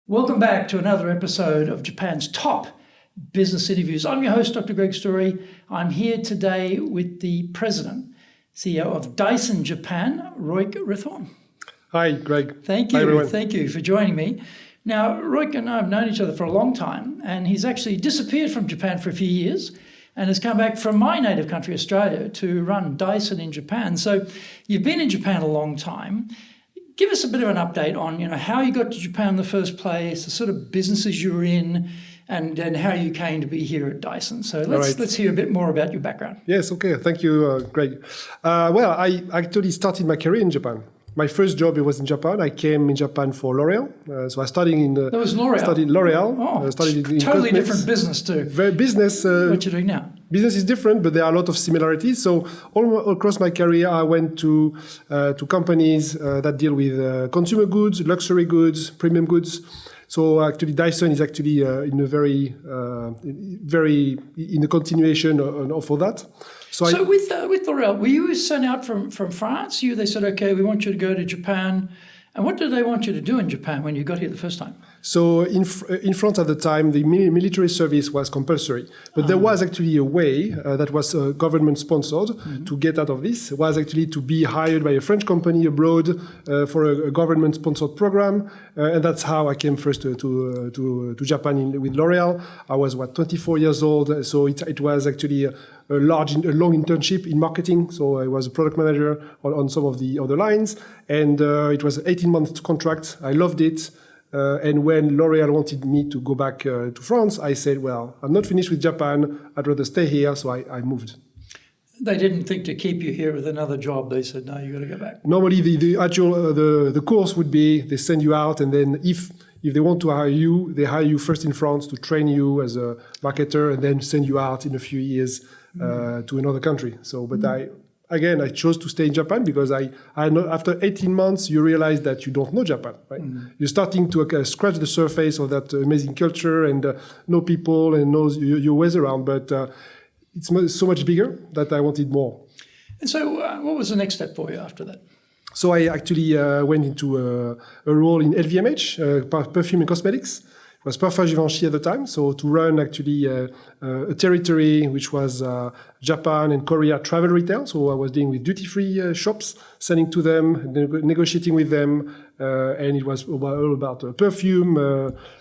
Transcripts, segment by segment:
Welcome back to another episode of Japan's top business interviews. I'm your host, Dr. Greg Story. I'm here today with the president, CEO of Dyson Japan, Loic Rethore. Hi, Greg. Thank you. Hi, everyone. Thank you for joining me. Now, Loic and I have known each other for a long time, and he's actually disappeared from Japan for a few years and has come back from my native country, Australia, to run Dyson in Japan. So you've been in Japan a long time. Give us a bit of an update on, how you got to Japan in the first place, the sort of businesses you were in, and how you came to be here at Dyson. So let's hear a bit more about your background. Yes, okay. Thank you, Greg. I actually started my career in Japan. My first job was in Japan. I came in Japan for L'Oreal. So I studied in... That was L'Oreal? Studied L'Oreal. Oh, studied in totally cosmetics. different business too. Very business. What you're doing now? Business is different, but there are a lot of similarities. So all across my career, I went to companies that deal with consumer goods, luxury goods, premium goods. So actually, Dyson is actually in a very in a continuation of all that. So with L'Oreal, were you sent out from France? They said, okay, we want you to go to Japan. And what did they want you to do in Japan when you got here the first time? So in France at the time, the military service was compulsory. But there was actually a way that was government-sponsored to get out of this. It was actually to be hired by a French company abroad for a government-sponsored program. And that's how I came first to Japan with L'Oreal. I was, 24 years old. So it was actually a long internship in marketing. So I was a product manager on some of the other lines. And it was an 18-month contract. I loved it. And when L'Oreal wanted me to go back to France, I said, well, I'm not finished with Japan. I'd rather stay here. So I moved. They didn't think to keep you here with another job. They said, no, you got to go back. Normally, the course would be they send you out. And then if they want to hire you, they hire you first in France to train you as a marketer and then send you out in a few years to another country. So, but I chose to stay in Japan because I know after 18 months, you realize that you don't know Japan, right? You're starting to scratch the surface of that amazing culture and know people and know your ways around, but it's so much bigger that I wanted more. And so what was the next step for you after that? So I actually went into a role in LVMH, Perfumes Cosmetics. It was Parfum Givenchy at the time, so to run actually a territory which was Japan and Korea travel retail. So I was dealing with duty-free shops, selling to them, negotiating with them, and it was all about perfume,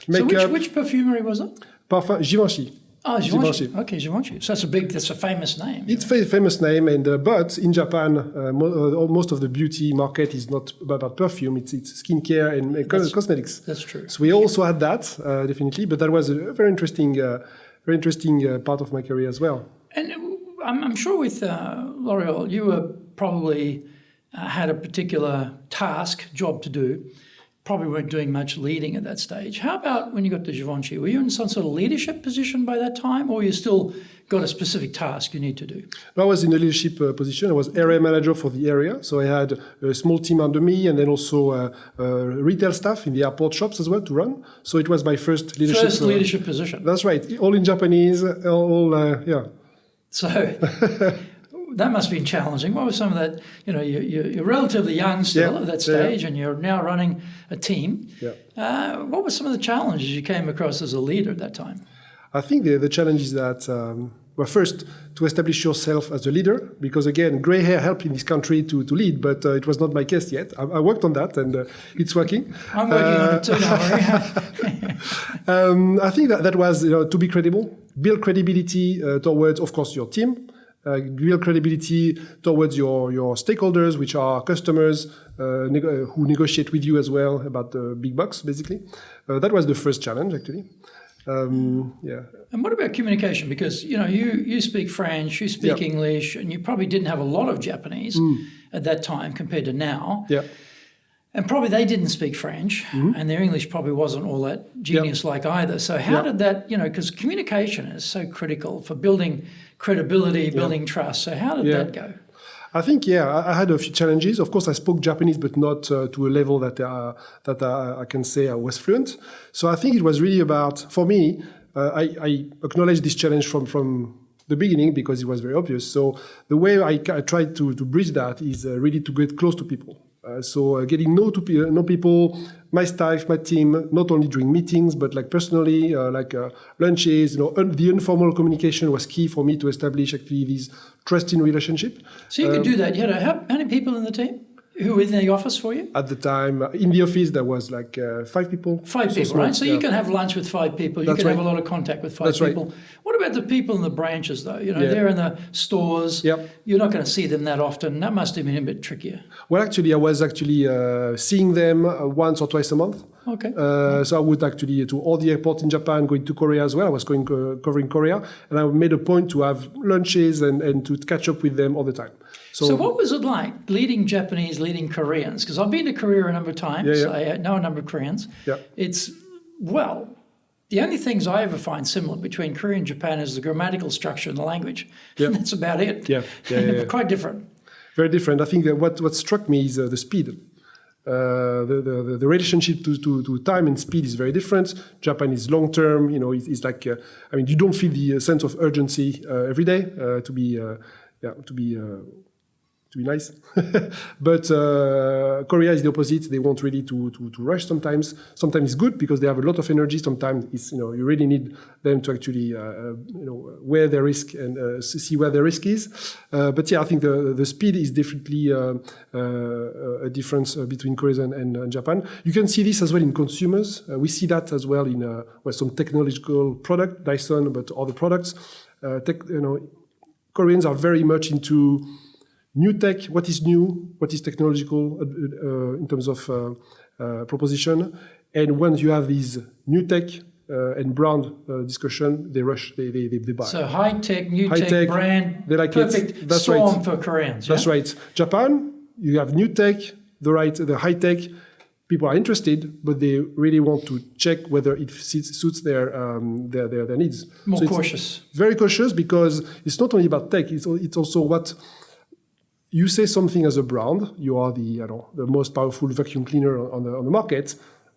makeup. So which perfumery was it? Parfum Givenchy. Oh, Givenchy. Okay, Givenchy. So that's a famous name. It's a famous name, and but in Japan, most of the beauty market is not about perfume. It's skincare and cosmetics. That's true. So we also had that, definitely, but that was a very interesting part of my career as well. And I'm sure with L'Oreal, you were probably had a particular job to do. Probably weren't doing much leading at that stage. How about when you got to Givenchy? Were you in some sort of leadership position by that time, or you still got a specific task you need to do? I was in a leadership position. I was area manager for the area. So I had a small team under me and then also retail staff in the airport shops as well to run. So it was my first leadership. Leadership position. That's right. All in Japanese, yeah. So that must have been challenging. What was some of that? You're relatively young still at that stage, and you're now running a team. Yeah. What were some of the challenges you came across as a leader at that time? I think the challenge is that, first, to establish yourself as a leader, because again, gray hair helped in this country to lead, but it was not my case yet. I worked on that, and it's working. I'm working on it too, don't worry. I think that was to be credible, build credibility towards, of course, your team, build credibility towards your stakeholders, which are customers who negotiate with you as well about the big bucks, basically. That was the first challenge, actually. Yeah. And what about communication? Because you speak French, you speak English, and you probably didn't have a lot of Japanese at that time compared to now. Yeah. And probably they didn't speak French, and their English probably wasn't all that genius-like either. So how did that, because communication is so critical for building credibility, building trust. So how did that go? I think, I had a few challenges. Of course, I spoke Japanese, but not to a level that I can say I was fluent. So I think it was really about, for me, I acknowledged this challenge from the beginning because it was very obvious. So the way I tried to bridge that is really to get close to people. So getting know people, my staff, my team, not only during meetings, but like personally, lunches, the informal communication was key for me to establish actually this trusting relationship. So you could do that. You had how many people in the team who were in the office for you? At the time, in the office, there was like 5 people. 5 people, right? So you can have lunch with 5 people. You can have a lot of contact with 5 people. Right. What about the people in the branches, though? They're in the stores. Yep. You're not going to see them that often. That must have been a bit trickier. Well, actually, I was seeing them once or twice a month. Okay. So I would actually to all the airports in Japan, going to Korea as well. I was covering Korea, and I made a point to have lunches and to catch up with them all the time. So what was it like leading Japanese, leading Koreans? Because I've been to Korea a number of times. I know a number of Koreans. Yeah. The only things I ever find similar between Korea and Japan is the grammatical structure and the language. Yeah. And that's about it. Yeah. Quite different. Very different. I think that what struck me is the speed. The relationship to time and speed is very different. Japan is long term. It's like you don't feel the sense of urgency every day to be nice. But Korea is the opposite. They want really to rush sometimes. Sometimes it's good because they have a lot of energy. Sometimes it's, you really need them to actually, wear their risk and see where their risk is. But I think the speed is definitely a difference between Korea and Japan. You can see this as well in consumers. We see that as well in some technological product, Dyson, but other products. Koreans are very much into new tech, what is new, what is technological in terms of proposition. And once you have these new tech and brand discussion, they rush, they buy. So high tech, new tech brand, they like perfect That's storm right. for Koreans. That's right. Japan, you have new tech, the high tech. People are interested, but they really want to check whether it suits their needs. More cautious. Very cautious because it's not only about tech, it's also what you say something as a brand. You are the most powerful vacuum cleaner on the market.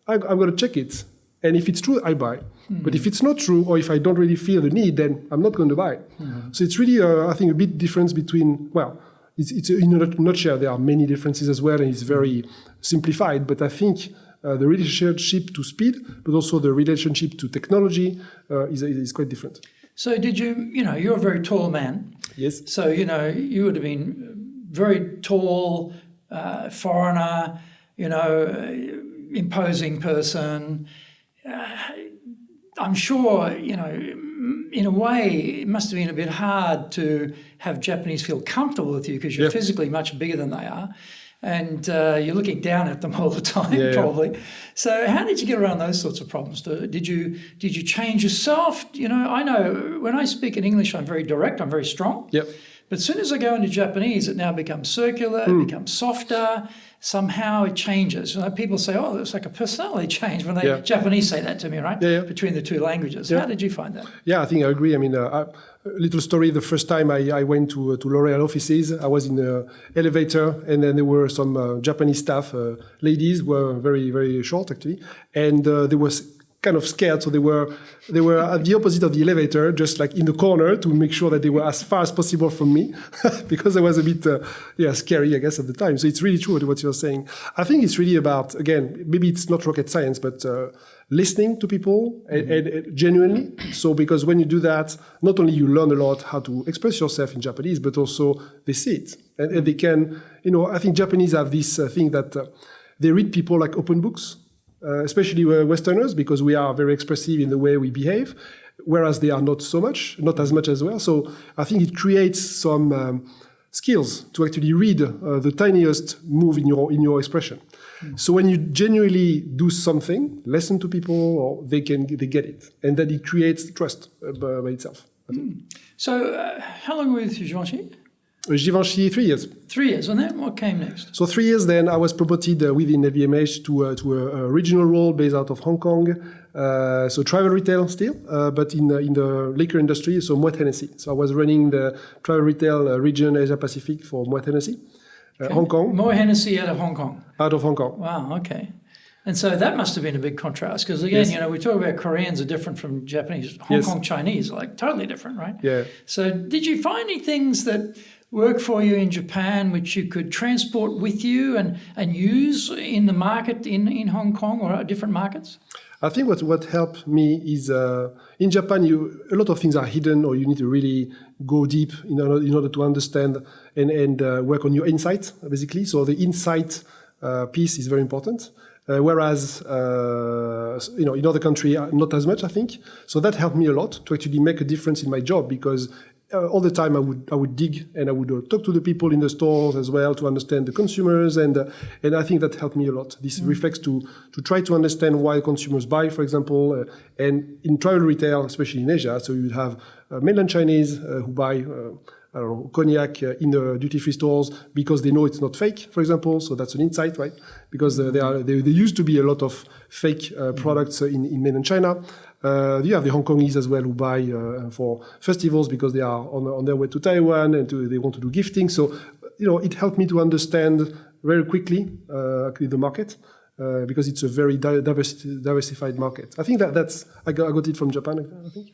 I'm going to check it, and if it's true, I buy. Mm-hmm. But if it's not true, or if I don't really feel the need, then I'm not going to buy. Mm-hmm. So it's really, I think, a bit difference between. Well, it's in a nutshell. There are many differences as well, and it's very simplified. But I think the relationship to speed, but also the relationship to technology, is quite different. So did you? You're a very tall man. Yes. So you would have been very tall, foreigner, imposing person. I'm sure, in a way, it must have been a bit hard to have Japanese feel comfortable with you because you're physically much bigger than they are. And you're looking down at them all the time, probably. Yeah. So how did you get around those sorts of problems? Did you change yourself? I know when I speak in English, I'm very direct, I'm very strong. Yep. But as soon as I go into Japanese, it now becomes circular, it becomes softer. Somehow it changes. People say, oh, it's like a personality change when they Japanese say that to me, right? Yeah. Between the two languages. Yeah. How did you find that? Yeah, I think I agree. I mean, a little story. The first time I went to L'Oréal offices, I was in an elevator, and then there were some Japanese staff, ladies, were very, very short actually, and they were kind of scared, so they were at the opposite of the elevator, just like in the corner to make sure that they were as far as possible from me, because I was a bit scary, I guess, at the time. So it's really true what you're saying. I think it's really about, again, maybe it's not rocket science, but listening to people and genuinely. So because when you do that, not only you learn a lot how to express yourself in Japanese, but also they see it and they can. I think Japanese have this thing that they read people like open books. Especially Westerners, because we are very expressive in the way we behave, whereas they are not as much as well. So I think it creates some skills to actually read the tiniest move in your expression. Mm. So when you genuinely do something, listen to people, or they get it, and then it creates trust by itself. Mm. So how long were you with Givenchy? Givenchy, 3 years. 3 years, and then what came next? So 3 years then, I was promoted within LVMH to a regional role based out of Hong Kong. So travel retail still, but in the liquor industry, so Moet Hennessy. So I was running the travel retail region Asia Pacific for Moet Hennessy, Hong Kong. Moet Hennessy out of Hong Kong. Out of Hong Kong. Wow, okay. And so that must have been a big contrast, because again, Yes. we talk about Koreans are different from Japanese, Hong Kong Chinese, like totally different, right? Yeah. So did you find any things that work for you in Japan which you could transport with you and use in the market in Hong Kong or different markets? I think what helped me is in Japan, a lot of things are hidden, or you need to really go deep in order to understand and work on your insight, basically. So the insight piece is very important. Whereas, in other countries, not as much, I think. So that helped me a lot to actually make a difference in my job, because all the time I would dig and I would talk to the people in the stores as well to understand the consumers, and I think that helped me a lot. This reflects to try to understand why consumers buy, for example, and in travel retail, especially in Asia. So you have mainland Chinese who buy I don't know, cognac in the duty-free stores because they know it's not fake, for example. So that's an insight, right? Because there used to be a lot of fake products in mainland China. You have the Hong Kongese as well who buy for festivals because they are on their way to Taiwan and they want to do gifting. So, it helped me to understand very quickly the market. Because it's a very diversified market. I think I got it from Japan, I think.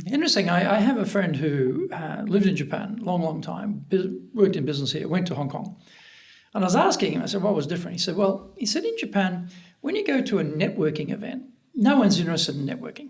Interesting. I have a friend who lived in Japan long time, worked in business here, went to Hong Kong. And I was asking him, I said, what was different? He said, in Japan, when you go to a networking event, no one's interested in networking.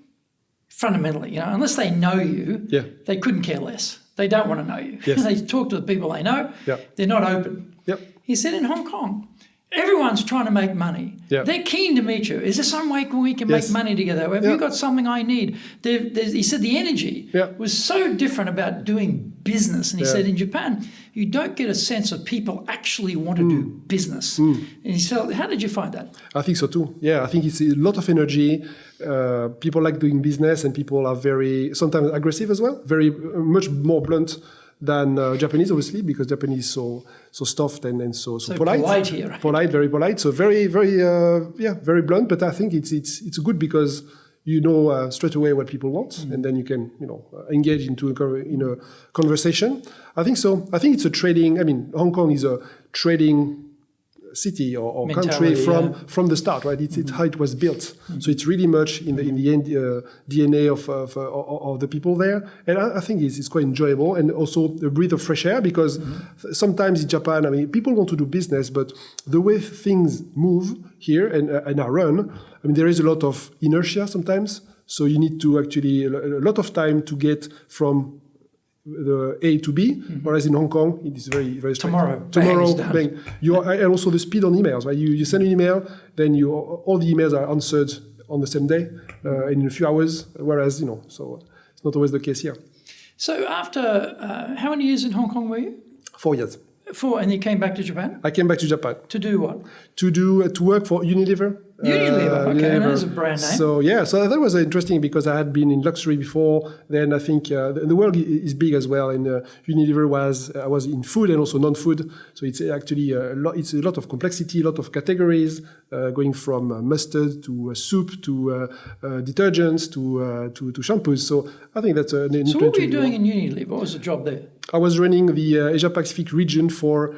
Fundamentally, unless they know you, they couldn't care less. They don't want to know you. Yes. They talk to the people they know. They're not open. He said in Hong Kong, everyone's trying to make money. They're keen to meet you. Is there some way we can make money together? Have you got something I need? He said the energy was so different about doing business. And he said in Japan, you don't get a sense of people actually want to do business. And he said, how did you find that? I think so too. Yeah, I think it's a lot of energy. People like doing business, and people are sometimes aggressive as well, very much more blunt than Japanese, obviously, because Japanese is so stuffed and so polite. Polite here, right? Polite, very polite. So very very blunt. But I think it's good because straight away what people want, and then you can engage in a conversation. I think so. I think it's a trading. I mean, Hong Kong is a trading city or country from the start, right? It's how it was built. So it's really much in the DNA of the people there, and I think it's quite enjoyable, and also a breath of fresh air, because sometimes in Japan, I mean, people want to do business, but the way things move here and are run, I mean, there is a lot of inertia sometimes. So you need to actually a lot of time to get from the A to B, whereas in Hong Kong it is very very straight. Tomorrow, bang. And also the speed on emails, right? You send an email, then all the emails are answered on the same day in a few hours, whereas so it's not always the case here. So after how many years in Hong Kong were you? 4 years. 4, and you came back to Japan? I came back to Japan. To do what? To work for Unilever. Unilever, okay, Unilever. That's a brand name. So that was interesting because I had been in luxury before. Then I think the world is big as well. And Unilever I was in food and also non-food. So it's actually it's a lot of complexity, a lot of categories, going from mustard to soup to detergents to shampoos. So I think that's an interesting. So what were you doing in Unilever? What was the job there? I was running the Asia Pacific region for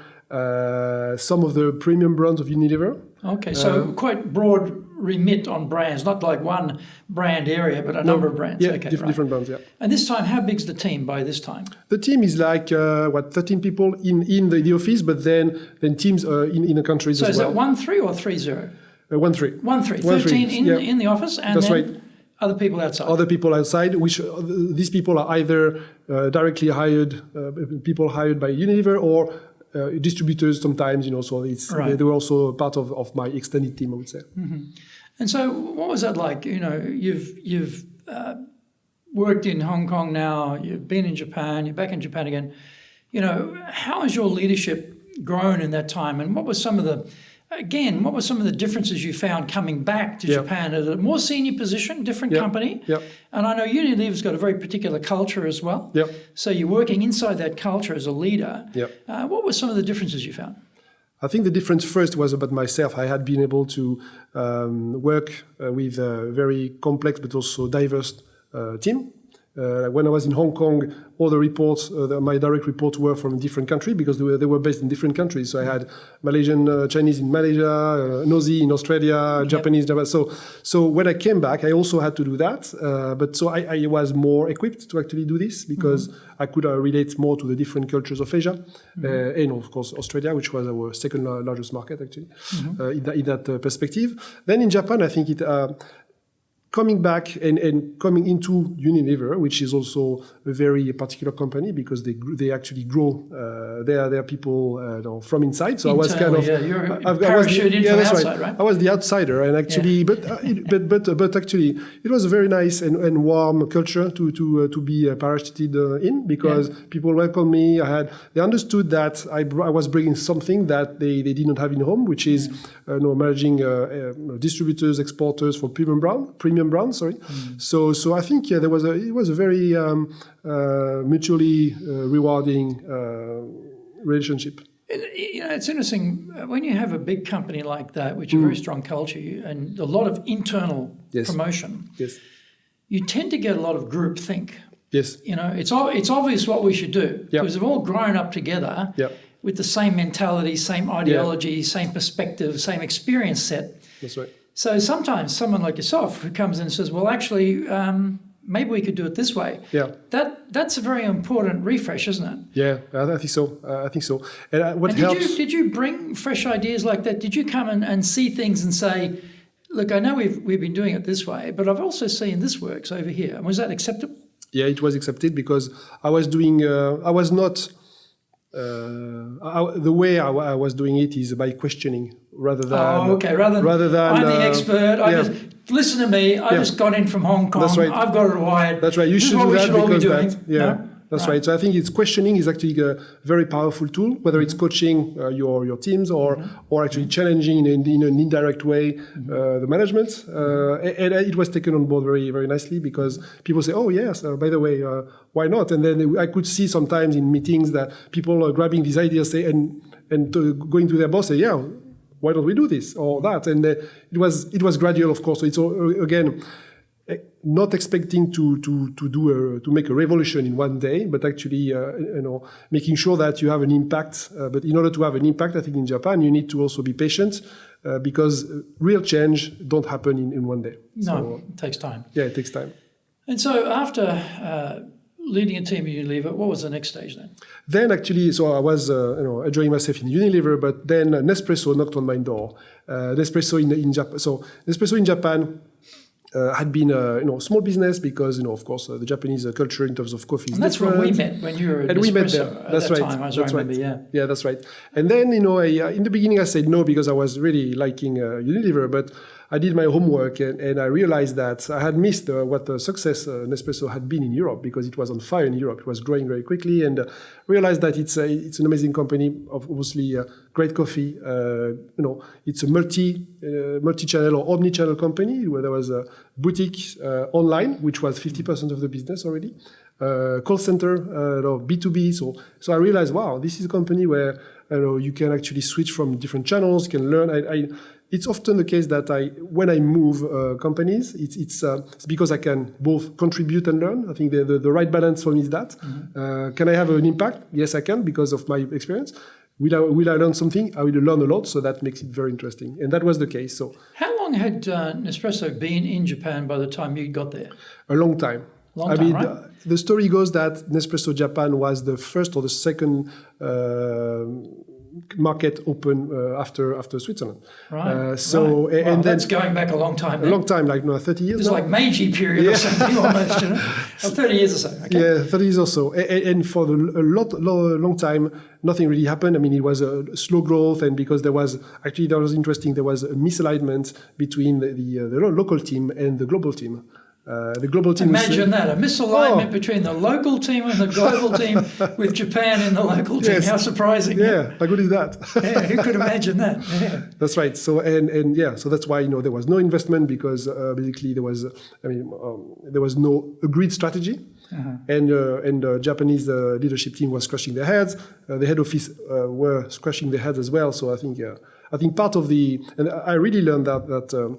some of the premium brands of Unilever. Okay, so quite broad remit on brands, not like one brand area, but a number of brands. Yeah, okay, different brands, yeah. And this time, how big's the team by this time? The team is like, 13 people in the office, but then teams in the countries as well. So is that 1-3 or 3-0? 1-3. 1-3. 13 in the office, and that's then right. Other people outside. Other people outside, which these people are either directly hired, people hired by Unilever, or distributors sometimes, so they were also part of my extended team, I would say. And so what was that like? You've worked in Hong Kong now, you've been in Japan, you're back in Japan again. How has your leadership grown in that time? And what were some of the again, what were some of the differences you found coming back to Japan at a more senior position, different company? Yeah. And I know Unilever's got a very particular culture as well. Yeah. So you're working inside that culture as a leader. Yeah. What were some of the differences you found? I think the difference first was about myself. I had been able to work with a very complex but also diverse team. When I was in Hong Kong, all the reports, my direct reports were from a different country because they were based in different countries. So I had Malaysian, Chinese in Malaysia, Aussie in Australia, Japanese, Japan. So when I came back, I also had to do that. But so I was more equipped to actually do this because I could relate more to the different cultures of Asia and of course Australia, which was our second largest market actually in that perspective. Then in Japan, I think it. Coming back and coming into Unilever, which is also a very particular company because they actually grow their people from inside. So internally, I was kind of you're parachuted from outside, right? I was the outsider, and actually, but actually, it was a very nice and warm culture to be parachuted in because people welcomed me. They understood that I was bringing something that they did not have in home, which is managing distributors, exporters for premium brand. Sorry. So I think it was a very mutually rewarding relationship. It's interesting when you have a big company like that, which is a very strong culture and a lot of internal promotion. Yes. You tend to get a lot of group think. Yes. It's obvious what we should do because we've all grown up together with the same mentality, same ideology, same perspective, same experience set. That's right. So sometimes someone like yourself who comes in and says, well, actually, maybe we could do it this way. Yeah. That's a very important refresh, isn't it? Yeah, I think so. And what helps... Did you bring fresh ideas like that? Did you come and see things and say, look, I know we've been doing it this way, but I've also seen this works over here. And was that acceptable? Yeah, it was accepted because I was doing... I was not... the way I was doing it is by questioning rather than rather than I'm the expert. Just listen to me. I just got in from Hong Kong. That's right. I've got it wired. That's right. You should do that because that. That's right. So I think questioning is actually a very powerful tool, whether it's coaching your teams or actually challenging in an indirect way the management. And it was taken on board very, very nicely because people say, oh, yes, by the way, why not? And then I could see sometimes in meetings that people are grabbing these ideas and going to their boss say, yeah, why don't we do this or that? And it was gradual, of course. So it's again not expecting to make a revolution in one day, but actually making sure that you have an impact. But in order to have an impact, I think in Japan you need to also be patient because real change don't happen in one day. No, it takes time. Yeah, it takes time. And so after leading a team at Unilever, what was the next stage then? Then actually, so I was enjoying myself in Unilever, but then Nespresso knocked on my door. Nespresso in Japan. So Nespresso in Japan had been a small business because of course the Japanese culture in terms of coffee is that's different. When we met when you were at and Nespresso we met there. That's at that right. time, as that's I remember. Right. Yeah, that's right. And then in the beginning I said no because I was really liking Unilever, but I did my homework and I realized that I had missed what the success Nespresso had been in Europe because it was on fire in Europe. It was growing very quickly and realized that it's an amazing company of obviously great coffee. It's a multi-channel or omni-channel company where there was a boutique online, which was 50% of the business already. Call center, B2B. So I realized, wow, this is a company where you can actually switch from different channels, you can learn. It's often the case that when I move companies, it's because I can both contribute and learn. I think the right balance for me is that. Mm-hmm. Can I have an impact? Yes, I can because of my experience. Will I learn something? I will learn a lot, so that makes it very interesting. And that was the case. So, how long had Nespresso been in Japan by the time you got there? A long time. Right? The story goes that Nespresso Japan was the first or the second market open after Switzerland. Right. So right. And that's going back a long time. A long time, like 30 years. It's like Meiji period or something almost, 30 years or so. Okay. Yeah, 30 years or so. And for a long time, nothing really happened. I mean, it was a slow growth, and because that was interesting. There was a misalignment between the local team and the global team. The global team. Imagine that, a misalignment between the local team and the global team with Japan in the local team. Yes. How surprising. Yeah, how good is that? Yeah, who could imagine that? Yeah. That's right. So so that's why there was no investment because basically there was no agreed strategy. Uh-huh. And the Japanese leadership team was scratching their heads. The head office were scratching their heads as well. So I think part of and I really learned that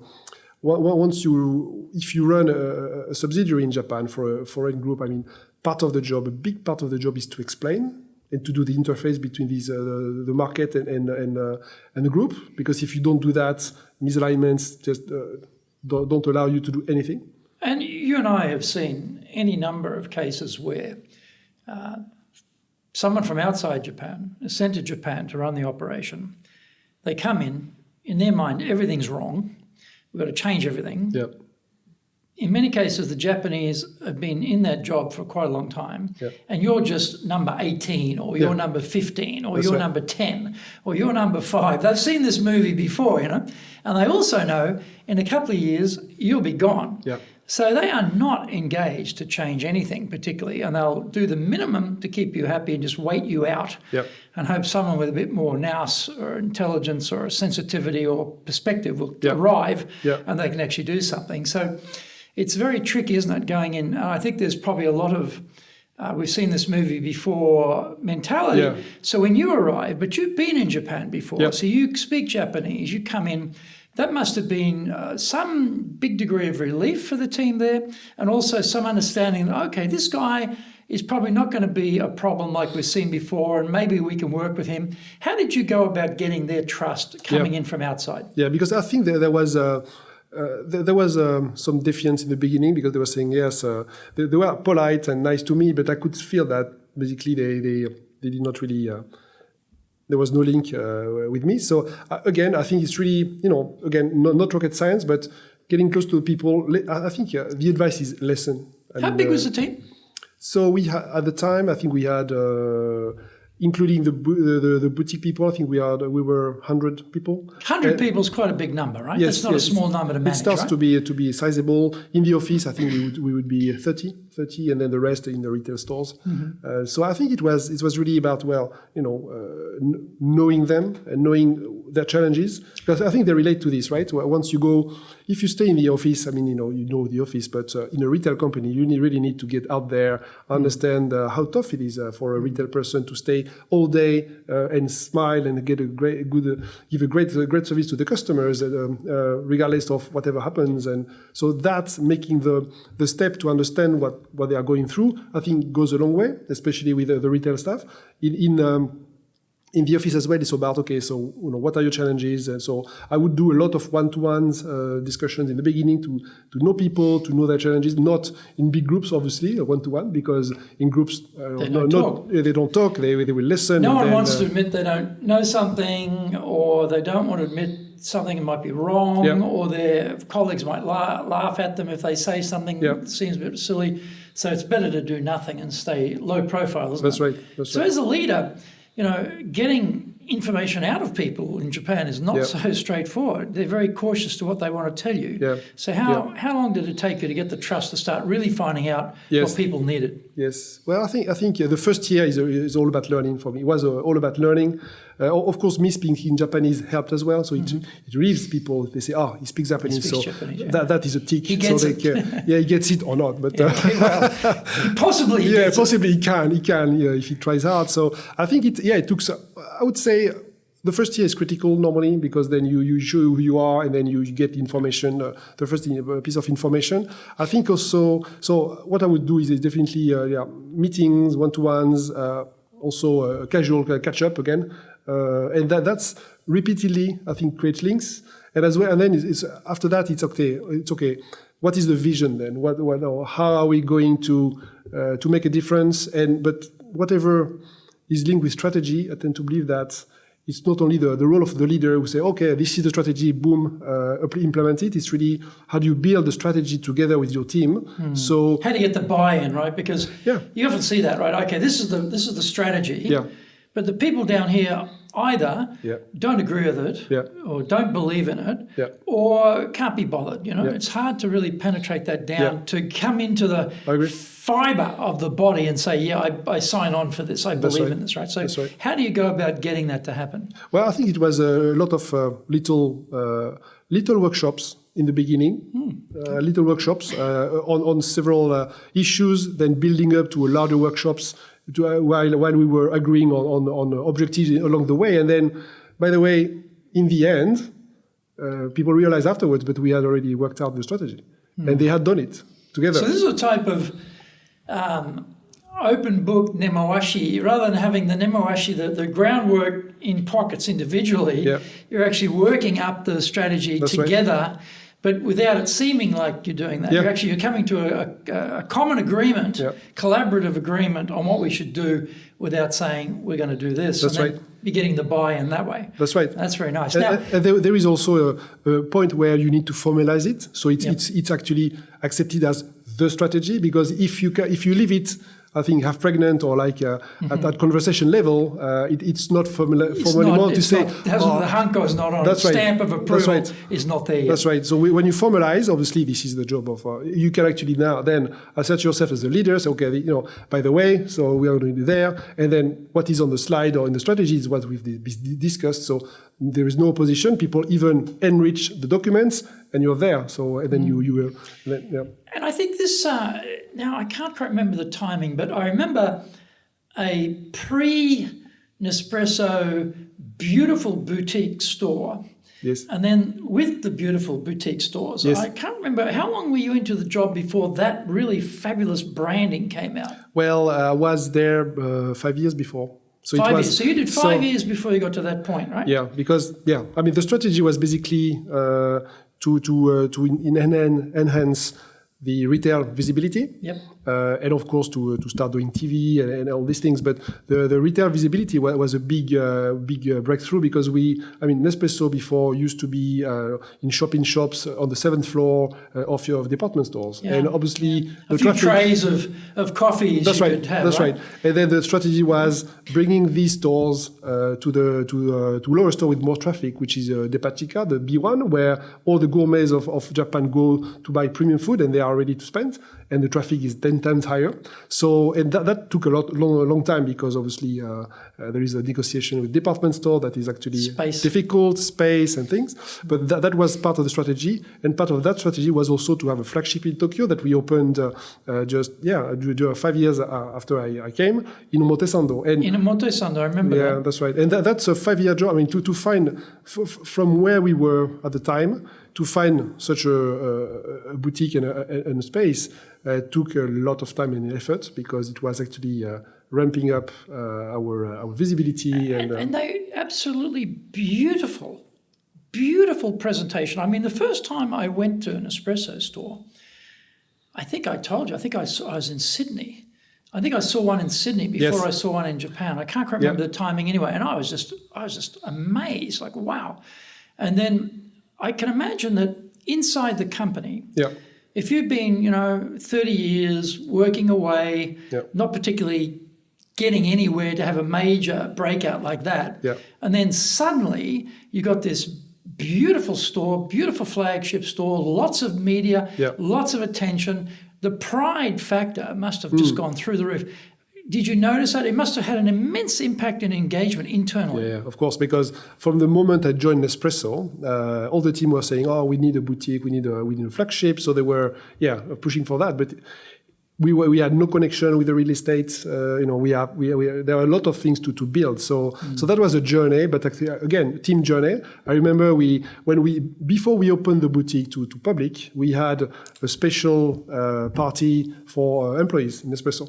if you run a subsidiary in Japan for a foreign group, I mean, a big part of the job is to explain and to do the interface between the market and the group. Because if you don't do that, misalignments just don't allow you to do anything. And you and I have seen any number of cases where someone from outside Japan is sent to Japan to run the operation. They come in their mind, everything's wrong. We've got to change everything. Yep. In many cases, the Japanese have been in that job for quite a long time, yep. and you're just number 18, or you're number 15, or That's you're right. number 10, or you're number 5. They've seen this movie before, and they also know in a couple of years you'll be gone. Yep. So they are not engaged to change anything particularly, and they'll do the minimum to keep you happy and just wait you out. Yep. And hope someone with a bit more nous or intelligence or sensitivity or perspective will Yep. arrive Yep. and they can actually do something. So it's very tricky, isn't it, going in? I think there's probably a lot of, we've seen this movie before, mentality. Yeah. So when you arrive, but you've been in Japan before, Yep. so you speak Japanese, you come in, that must have been some big degree of relief for the team there, and also some understanding that, okay, this guy is probably not going to be a problem like we've seen before, and maybe we can work with him. How did you go about getting their trust coming in from outside? Yeah, because I think there was some defiance in the beginning because they were saying, yes, they were polite and nice to me, but I could feel that basically they did not really... there was no link with me. So again, I think it's really, again, not rocket science, but getting close to people. I think the advice is listen. How big was the team? So at the time, I think we had, including the boutique people, I think we were 100 people. 100 people is quite a big number, right? Yes, That's not a small number to manage, it starts right? to be sizable. In the office, I think we would be 30, and then the rest in the retail stores. Mm-hmm. So I think it was really about knowing them and knowing their challenges, because I think they relate to this, right? Once you go, if you stay in the office, I mean, you know the office, but in a retail company, you really need to get out there, understand how tough it is for a retail person to stay all day and smile and get give a great service to the customers, regardless of whatever happens. And so that's making the step to understand what they are going through, I think goes a long way, especially with the retail staff. In the office as well, it's about, okay, so what are your challenges? And so I would do a lot of one-to-ones discussions in the beginning to know people, to know their challenges, not in big groups, obviously, one-to-one, because in groups, they don't talk, they will listen. No one wants to admit they don't know something, or they don't want to admit something might be wrong, or their colleagues might laugh at them if they say something that seems a bit silly. So it's better to do nothing and stay low profile, isn't That's it? right. So as a leader, getting information out of people in Japan is not so straightforward. They're very cautious to what they want to tell you. Yeah. So how long did it take you to get the trust to start really finding out what people needed? Yes. Well, I think the first year is all about learning for me. It was all about learning. Of course, me speaking Japanese helped as well. So it relieves people. They say, he speaks Japanese. Japanese, that is a tick. He gets it. He gets it or not. But possibly he gets possibly he can if he tries hard. So I think it took, I would say, the first year is critical normally, because then you show who you are and then you get information, the first piece of information. I think also, so what I would do is definitely meetings, one-to-ones, also casual catch-up again. And that's repeatedly, I think, create links. And as well, and then after that, it's okay. What is the vision then? How are we going to make a difference? But whatever is linked with strategy, I tend to believe that it's not only the role of the leader who say, okay, this is the strategy, boom, implement it. It's really how do you build the strategy together with your team. So how do you get the buy-in, right? Because you often see that, right? Okay, this is the strategy. Yeah. But the people down here either don't agree with it or don't believe in it or can't be bothered. It's hard to really penetrate that down to come into the fibre of the body and say, I sign on for this, I believe in this, right? So how do you go about getting that to happen? Well, I think it was a lot of little workshops in the beginning, little workshops on several issues, then building up to larger workshops while we were agreeing on objectives along the way. And then, by the way, in the end, people realized afterwards, but we had already worked out the strategy. And they had done it together. So this is a type of open book nemoashi. Rather than having the nemoashi, the groundwork in pockets individually, you're actually working up the strategy together. But without it seeming like you're doing that, you're coming to a common agreement, collaborative agreement on what we should do without saying we're going to do this. That's right. You're getting the buy-in that way. That's right. That's very nice. Now, there is also a point where you need to formalize it. So it's actually accepted as the strategy, because if you leave it, I think, half pregnant or like at that conversation level, it's not formally more to say. The Hanko is not on it. Stamp of approval is not there yet. That's right. So when you formalize, obviously this is the job of, you can actually now then assert yourself as a leader. So, okay, by the way, so we are going to be there. And then what is on the slide or in the strategy is what we've discussed. So there is no opposition. People even enrich the documents and you're there. So and then you will. And I think this, now I can't quite remember the timing, but I remember a pre-Nespresso beautiful boutique store. Yes. And then with the beautiful boutique stores, I can't remember, how long were you into the job before that really fabulous branding came out? Well, I was there 5 years before. So 5 years. So you did 5 years before you got to that point, right? Yeah, because, I mean, the strategy was basically to enhance the retail visibility, and of course to start doing TV and all these things. But the retail visibility was a big breakthrough, because Nespresso before used to be in shops on the 7th floor of department stores, and obviously a few trays of coffees. That's you right. could have, that's right. And then the strategy was bringing these stores to lower store with more traffic, which is Depatica, the B1, where all the gourmets of Japan go to buy premium food, and they are ready to spend, and the traffic is 10 times higher. So, and that took a long time, because obviously there is a negotiation with department store that is actually difficult, space and things. But that was part of the strategy, and part of that strategy was also to have a flagship in Tokyo that we opened 5 years after I came in Omotesando. And in Omotesando, I remember that. Yeah, that's right. And that's a 5-year job. I mean, to find from where we were at the time, to find such a boutique and a space took a lot of time and effort, because it was actually ramping up our visibility. And they absolutely beautiful presentation. I mean, the first time I went to an Nespresso store, I think I told you, I was in Sydney. I think I saw one in Sydney before I saw one in Japan. I can't quite remember the timing anyway. And I was just amazed, like, wow. And then I can imagine that inside the company, if you've been, 30 years working away, not particularly getting anywhere to have a major breakout like that, and then suddenly you got this beautiful store, beautiful flagship store, lots of media, lots of attention. The pride factor must have just gone through the roof. Did you notice that? It must have had an immense impact in engagement internally. Yeah, of course, because from the moment I joined Nespresso, all the team were saying, "Oh, we need a boutique, we need a flagship." So they were, pushing for that. But we had no connection with the real estate. There are a lot of things to build. So that was a journey, but actually, again, team journey. I remember before we opened the boutique to public, we had a special party for employees in Nespresso.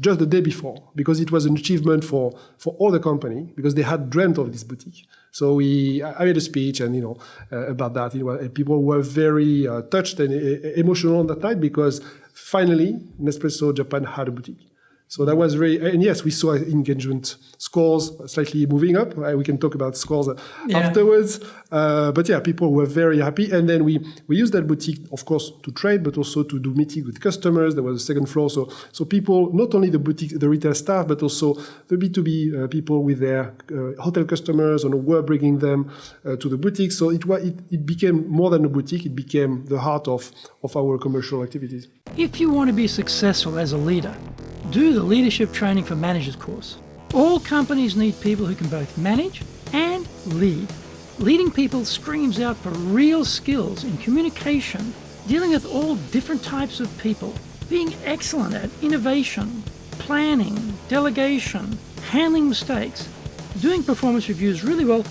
Just the day before, because it was an achievement for all the company, because they had dreamt of this boutique. So I made a speech about that. And people were very touched and emotional on that night, because finally Nespresso Japan had a boutique. So that was and yes, we saw engagement scores slightly moving up. We can talk about scores afterwards. But yeah, people were very happy. And then we used that boutique, of course, to trade, but also to do meetings with customers. There was a second floor. So people, not only the boutique, the retail staff, but also the B2B people with their hotel customers and were bringing them to the boutique. So it became more than a boutique. It became the heart of our commercial activities. If you want to be successful as a leader, do the Leadership Training for Managers course. All companies need people who can both manage and lead. Leading people screams out for real skills in communication, dealing with all different types of people, being excellent at innovation, planning, delegation, handling mistakes, doing performance reviews really well,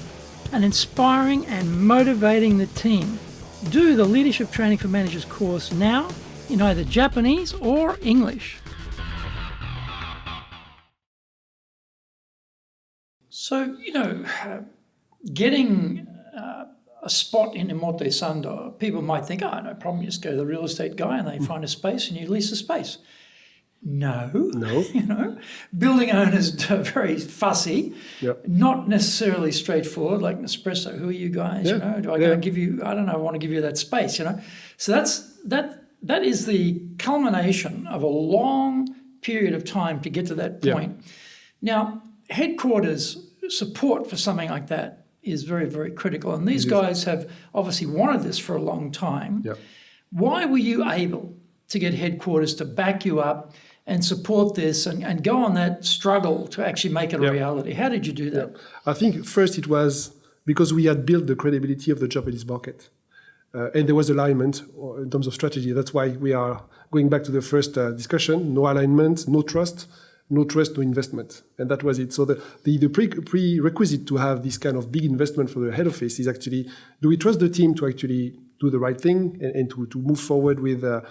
and inspiring and motivating the team. Do the Leadership Training for Managers course now in either Japanese or English. So, getting a spot in Omotesando, people might think, no problem, you just go to the real estate guy and they find a space and you lease a space. No. Building owners are very fussy, not necessarily straightforward, like Nespresso. Who are you guys? Do I want to give you that space, So that is the culmination of a long period of time to get to that point. Now, headquarters support for something like that is very, very critical. And these guys have obviously wanted this for a long time. Why were you able to get headquarters to back you up and support this and go on that struggle to actually make it a reality? How did you do that? I think first it was because we had built the credibility of the Japanese market. And there was alignment in terms of strategy. That's why we are going back to the first discussion. No alignment, no trust, no investment. And that was it. So the prerequisite to have this kind of big investment for the head office is actually, do we trust the team to actually do the right thing and to move forward with a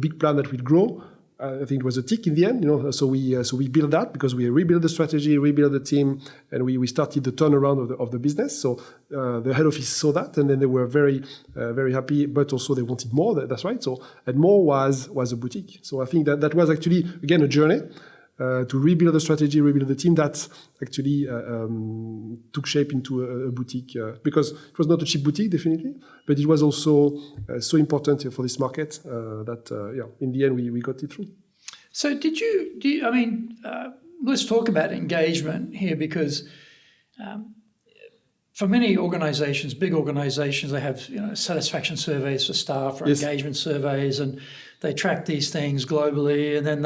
big plan that will grow? I think it was a tick in the end, So we built that because we rebuilt the strategy, rebuilt the team, and we started the turnaround of the business. So the head office saw that, and then they were very, very happy. But also they wanted more. That's right. So and more was a boutique. So I think that was actually again a journey to rebuild the strategy, rebuild the team. That actually took shape into a boutique because it was not a cheap boutique, definitely, but it was also so important for this market that in the end we got it through. So let's talk about engagement here because for many organizations, big organizations, they have satisfaction surveys for staff or engagement surveys, and they track these things globally, and then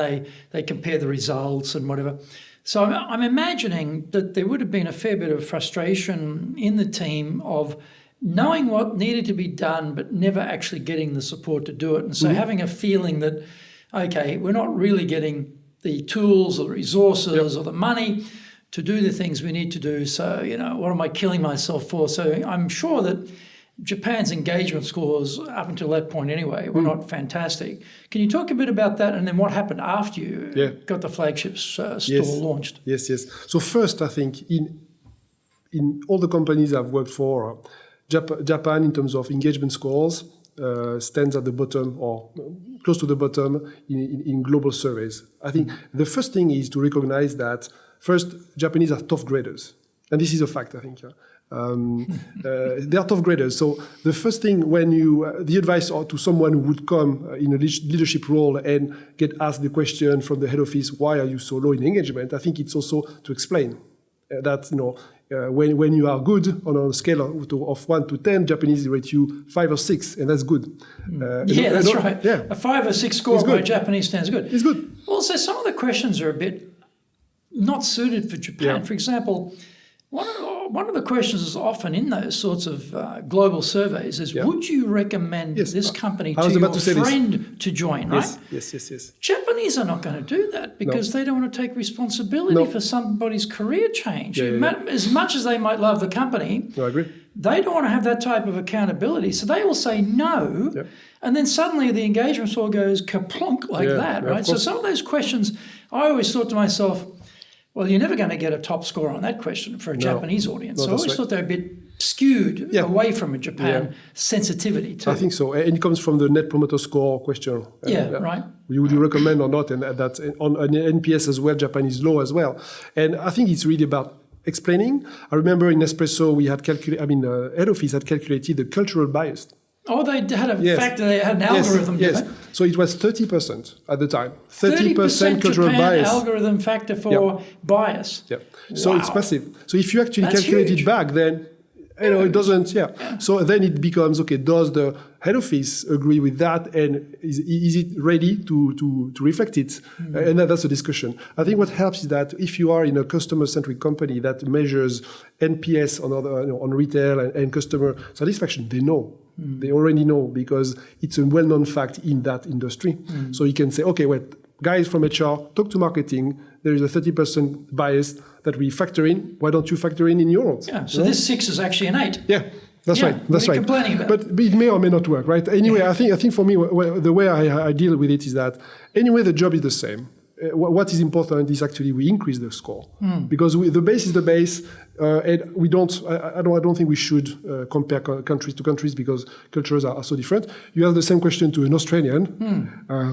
they compare the results and whatever. So I'm imagining that there would have been a fair bit of frustration in the team of knowing what needed to be done, but never actually getting the support to do it. And so having a feeling that, okay, we're not really getting the tools or the resources or the money to do the things we need to do. So, what am I killing myself for? So I'm sure that Japan's engagement scores, up until that point anyway, were not fantastic. Can you talk a bit about that and then what happened after you got the flagship store launched? Yes. So first, I think in all the companies I've worked for, Japan, in terms of engagement scores, stands at the bottom or close to the bottom in global surveys. I think the first thing is to recognize that, first, Japanese are tough graders. And this is a fact, I think. They are tough graders. So the first thing when the advice to someone who would come in a leadership role and get asked the question from the head office, why are you so low in engagement? I think it's also to explain that, when you are good on a scale of 1 to 10, Japanese rate you 5 or 6, and that's good. That's right. Yeah. A 5 or 6 score by Japanese standards is good. It's good. Well, so some of the questions are a bit not suited for Japan. Yeah. For example, one of the questions is often in those sorts of global surveys is, would you recommend this company to your friend to join, right? Yes. Japanese are not going to do that because they don't want to take responsibility for somebody's career change. As much as they might love the company, I agree. They don't want to have that type of accountability. So they will say no, and then suddenly the engagement score goes kaplunk like that, right? So some of those questions, I always thought to myself, well, you're never going to get a top score on that question for a Japanese audience. So I always thought they're a bit skewed away from a Japan sensitivity too. I think so. And it comes from the Net Promoter Score question. Right. Would you recommend or not? And that on an NPS as well, Japan is low as well. And I think it's really about explaining. I remember in Nespresso, we had head office had calculated the cultural bias. Oh, they had a factor. They had an algorithm. Yes. So it was 30% at the time. 30% cultural Japan bias. Algorithm factor for bias. Yeah. So it's massive. So if you actually calculate it back, then it doesn't. So then it becomes okay. Does the head office agree with that, and is it ready to reflect it? And that's a discussion. I think what helps is that if you are in a customer-centric company that measures NPS on retail and customer satisfaction, they know. They already know because it's a well-known fact in that industry. So you can say, okay, well, guys from HR, talk to marketing. There is a 30% bias that we factor in. Why don't you factor in yours? Yeah. So this 6 is actually an 8. Yeah. That's right. That's right. Complaining about? But it may or may not work, right? Anyway, I think for me, the way I deal with it is that anyway, the job is the same. What is important is actually we increase the score because the base is the base, and we don't. I don't think we should compare countries to countries because cultures are so different. You have the same question to an Australian.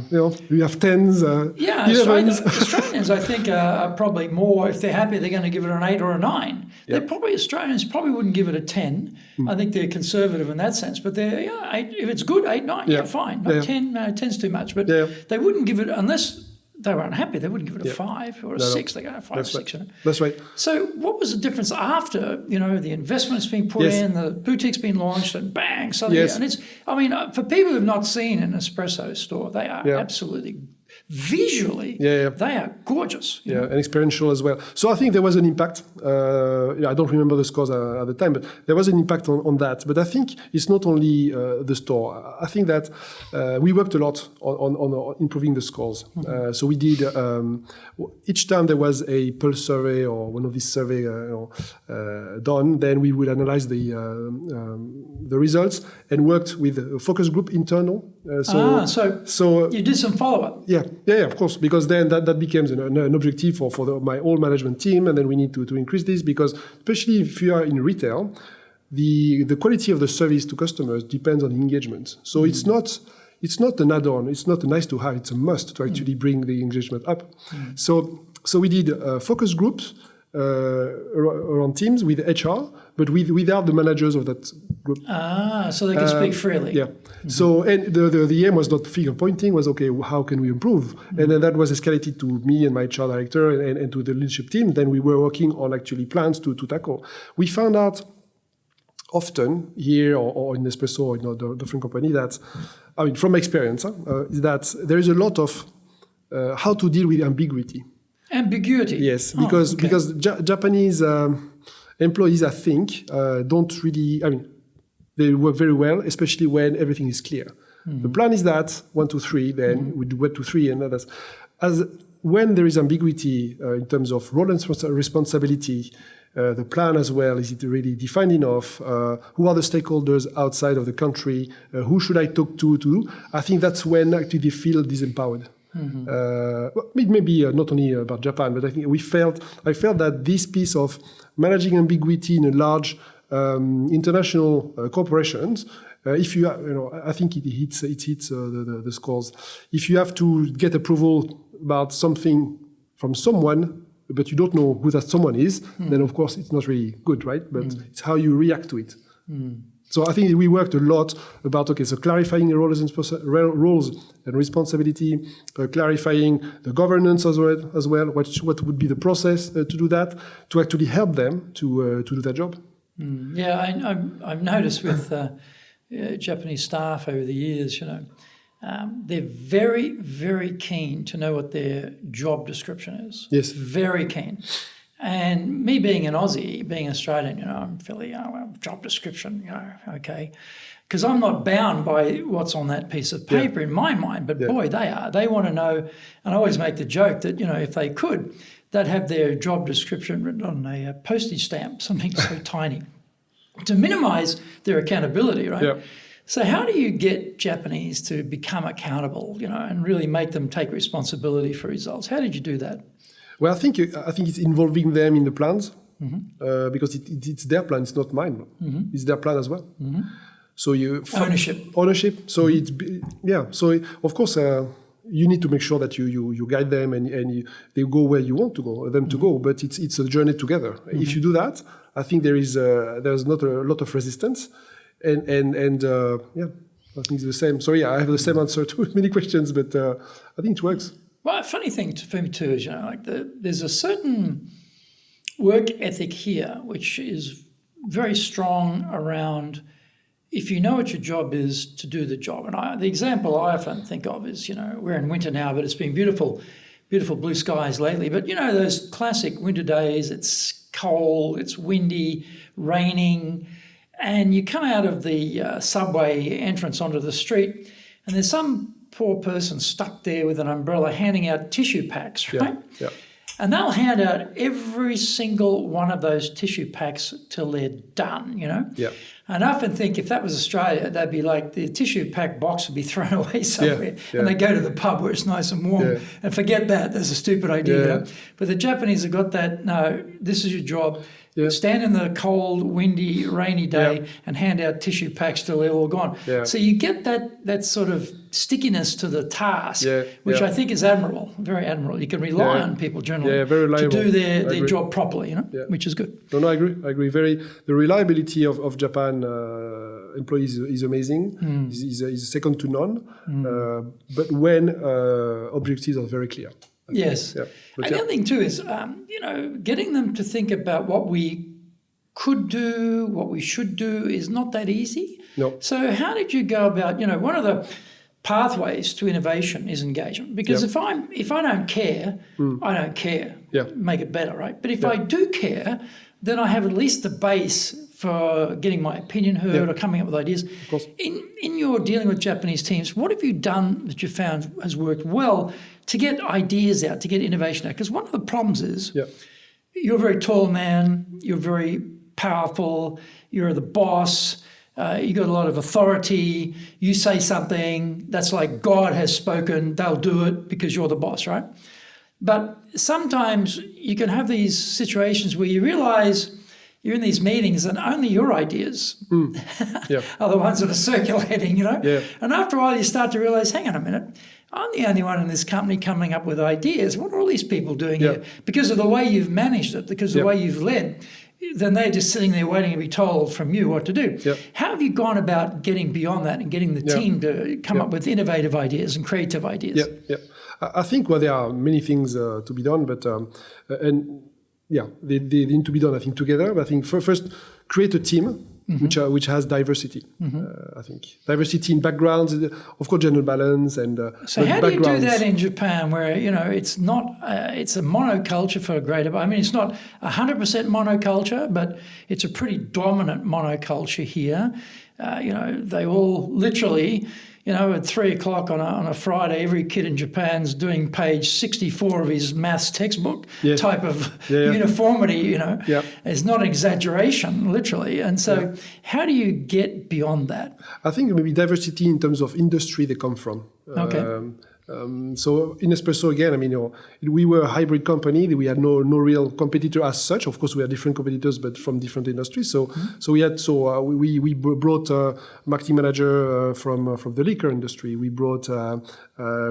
You have 10s, 11s. Australians, I think, are probably more. If they're happy, they're going to give it an 8 or a 9. Australians probably wouldn't give it a 10. I think they're conservative in that sense. But they're 8. If it's good, 8, 9, fine. But 10, 10's too much. But they wouldn't give it unless they were unhappy. They wouldn't give it a 5 or a 6. They go 5 or 6. Right. That's right. So what was the difference after the investment's been put in, the boutique's been launched, and bang, suddenly, and it's. I mean, for people who've not seen an espresso store, they are absolutely. Visually, they are gorgeous. And experiential as well. So I think there was an impact. I don't remember the scores at the time, but there was an impact on that. But I think it's not only the store. I think that we worked a lot on improving the scores. So we did, each time there was a pulse survey or one of these surveys done, then we would analyze the results and worked with a focus group internal. So you did some follow-up. Yeah, of course, because then that becomes an objective for my whole management team, and then we need to increase this because especially if you are in retail, the quality of the service to customers depends on engagement. So it's not an add-on, it's not a nice to have, it's a must to actually bring the engagement up. So we did focus groups around teams with HR, but without the managers of that group. So they can speak freely. Yeah. So, and the aim was not finger pointing, was okay, how can we improve? And then that was escalated to me and my HR director and to the leadership team. Then we were working on actually plans to tackle. We found out often here or in Nespresso or in a different company that, I mean, from experience, is that there is a lot of how to deal with ambiguity. Ambiguity? Yes, because Japanese employees, I think, don't really, I mean, they work very well, especially when everything is clear. The plan is that 1, 2, 3, then we do 1, 2, 3, and that's when there is ambiguity in terms of role and responsibility. The plan as well, is it really defined enough? Who are the stakeholders outside of the country? Who should I talk to? I think that's when actually they feel disempowered. It may be not only about Japan, but I think I felt that this piece of managing ambiguity in a large international corporations, if you I think it hits the scores. If you have to get approval about something from someone, but you don't know who that someone is, then of course it's not really good, right? But it's how you react to it. So I think we worked a lot about, so clarifying the roles and responsibility, clarifying the governance as well, what would be the process to do that, to actually help them to do their job. Yeah, I've noticed with Japanese staff over the years, they're very, very keen to know what their job description is. Yes. Very keen. And me being an Aussie, being Australian, I'm fairly, job description, okay. Because I'm not bound by what's on that piece of paper in my mind, but boy, they are. They want to know, and I always make the joke that, if they could, they'd have their job description written on a postage stamp, something so tiny, to minimise their accountability, right? Yeah. So how do you get Japanese to become accountable, and really make them take responsibility for results? How did you do that? Well, I think it's involving them in the plans. because it's their plan. It's not mine. It's their plan as well. So ownership. So So of course, you need to make sure that you guide them and they go where you want to go them to go. But it's a journey together. If you do that, I think there's not a lot of resistance, and I think it's the same. Sorry, I have the same answer to many questions, but I think it works. Well, a funny thing for me too is, like there's a certain work ethic here which is very strong around if you know what your job is, to do the job. And the example I often think of is, we're in winter now, but it's been beautiful blue skies lately. But, those classic winter days, it's cold, it's windy, raining, and you come out of the subway entrance onto the street, and there's some poor person stuck there with an umbrella handing out tissue packs, right? Yeah. And they'll hand out every single one of those tissue packs till they're done, Yeah. And I often think if that was Australia, they'd be like the tissue pack box would be thrown away somewhere and they go to the pub where it's nice and warm and forget that. That's a stupid idea. But the Japanese have got that, no, this is your job. Stand in the cold, windy, rainy day and hand out tissue packs till they're all gone. So you get that sort of stickiness to the task, which I think is admirable, very admirable. You can rely on people generally to do their job properly, which is good. No, I agree. The reliability of Japan employees is amazing. Is second to none. But when objectives are very clear. Yes. And the other thing too is, getting them to think about what we could do, what we should do is not that easy. No. So how did you go about, one of the pathways to innovation is engagement. Because if I don't care, I don't care. Make it better, right? But if I do care, then I have at least the base for getting my opinion heard or coming up with ideas. Of course. In your dealing with Japanese teams, what have you done that you found has worked well to get ideas out, to get innovation out? Because one of the problems is you're a very tall man, you're very powerful, you're the boss, you got a lot of authority, you say something, that's like God has spoken, they'll do it because you're the boss, right? But sometimes you can have these situations where you realize you're in these meetings and only your ideas are the ones that are circulating, And after a while you start to realize, hang on a minute, I'm the only one in this company coming up with ideas. What are all these people doing here? Because of the way you've managed it, because of the way you've led, then they're just sitting there waiting to be told from you what to do. How have you gone about getting beyond that and getting the team to come up with innovative ideas and creative ideas? I think there are many things to be done, but they need to be done, I think, together. But I think first, create a team which has diversity. I think diversity in backgrounds, of course, gender balance and. So how do you do that in Japan, where it's not it's a monoculture for a greater? I mean, it's not 100% monoculture, but it's a pretty dominant monoculture here. They all literally. At 3 o'clock on a Friday, every kid in Japan's doing page 64 of his maths textbook type of uniformity, It's not an exaggeration, literally. And so how do you get beyond that? I think maybe diversity in terms of industry they come from. So in Nespresso, again, I mean, we were a hybrid company. We had no real competitor as such. Of course, we had different competitors, but from different industries. So we brought a marketing manager from the liquor industry. We brought a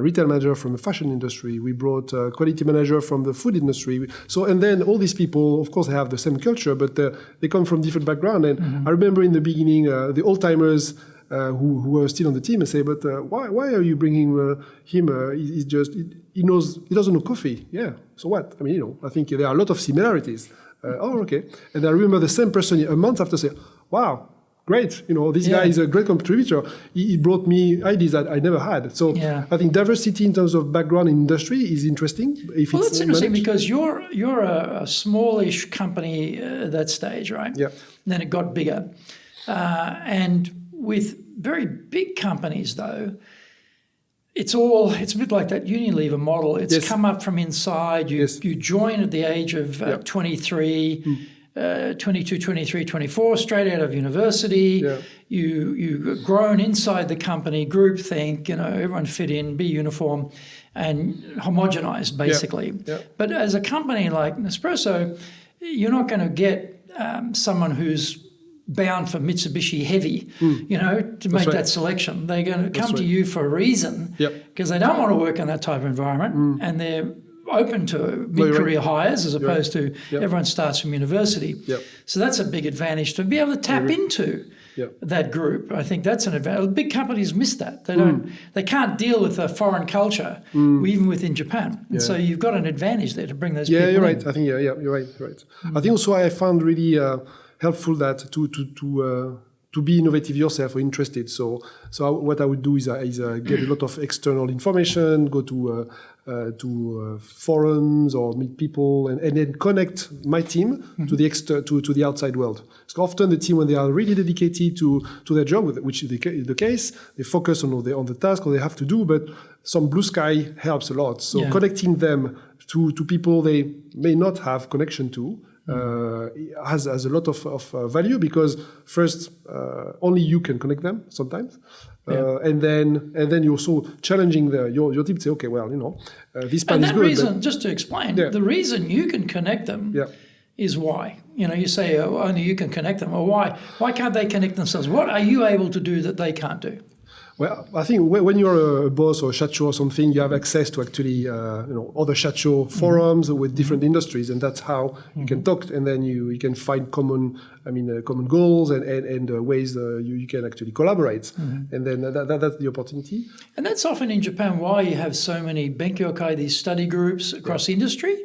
retail manager from the fashion industry. We brought a quality manager from the food industry. And then all these people, of course, have the same culture, but they come from different background. And I remember in the beginning, the old-timers who were still on the team and say, but why are you bringing him? He doesn't know coffee. Yeah, so what? I mean, I think there are a lot of similarities. Okay. And I remember the same person a month after say, wow, great. This guy is a great contributor. He brought me ideas that I never had. So I think diversity in terms of background in industry is interesting. That's interesting because you're a smallish company at that stage, right? Yeah. And then it got bigger. And with very big companies, though, it's a bit like that Unilever model. It's come up from inside. You join at the age of 23, 22, 23, 24, straight out of university. Yeah. You've grown inside the company, groupthink, everyone fit in, be uniform and homogenized, basically. Yeah. Yeah. But as a company like Nespresso, you're not going to get someone who's bound for Mitsubishi Heavy, to make that selection. They're going to come to you for a reason because they don't want to work in that type of environment and they're open to mid-career hires as opposed to everyone starts from university. So that's a big advantage to be able to tap into that group. I think that's an advantage. Big companies miss that. They can't deal with a foreign culture, even within Japan. And so you've got an advantage there to bring those people you're in. right. I think you're right. I think also I found really helpful that to be innovative yourself or interested. So what I would do is get a lot of external information, go to forums or meet people, and then connect my team to the outside world. So often the team, when they are really dedicated to their job, which is the case, they focus on the task or they have to do, but some blue sky helps a lot. So connecting them to people they may not have connection to has a lot of value, because first only you can connect them sometimes, and then you're also challenging your team to say, okay, well, this plan is good. And that reason, just to explain, the reason you can connect them is why. You say only you can connect them, or why can't they connect themselves? What are you able to do that they can't do? Well, I think when you're a boss or a shacho or something, you have access to actually, other shacho forums with different industries, and that's how you can talk, and then you can find common goals and ways you can actually collaborate, and then that's the opportunity. And that's often in Japan why you have so many benkyokai, these study groups across industry,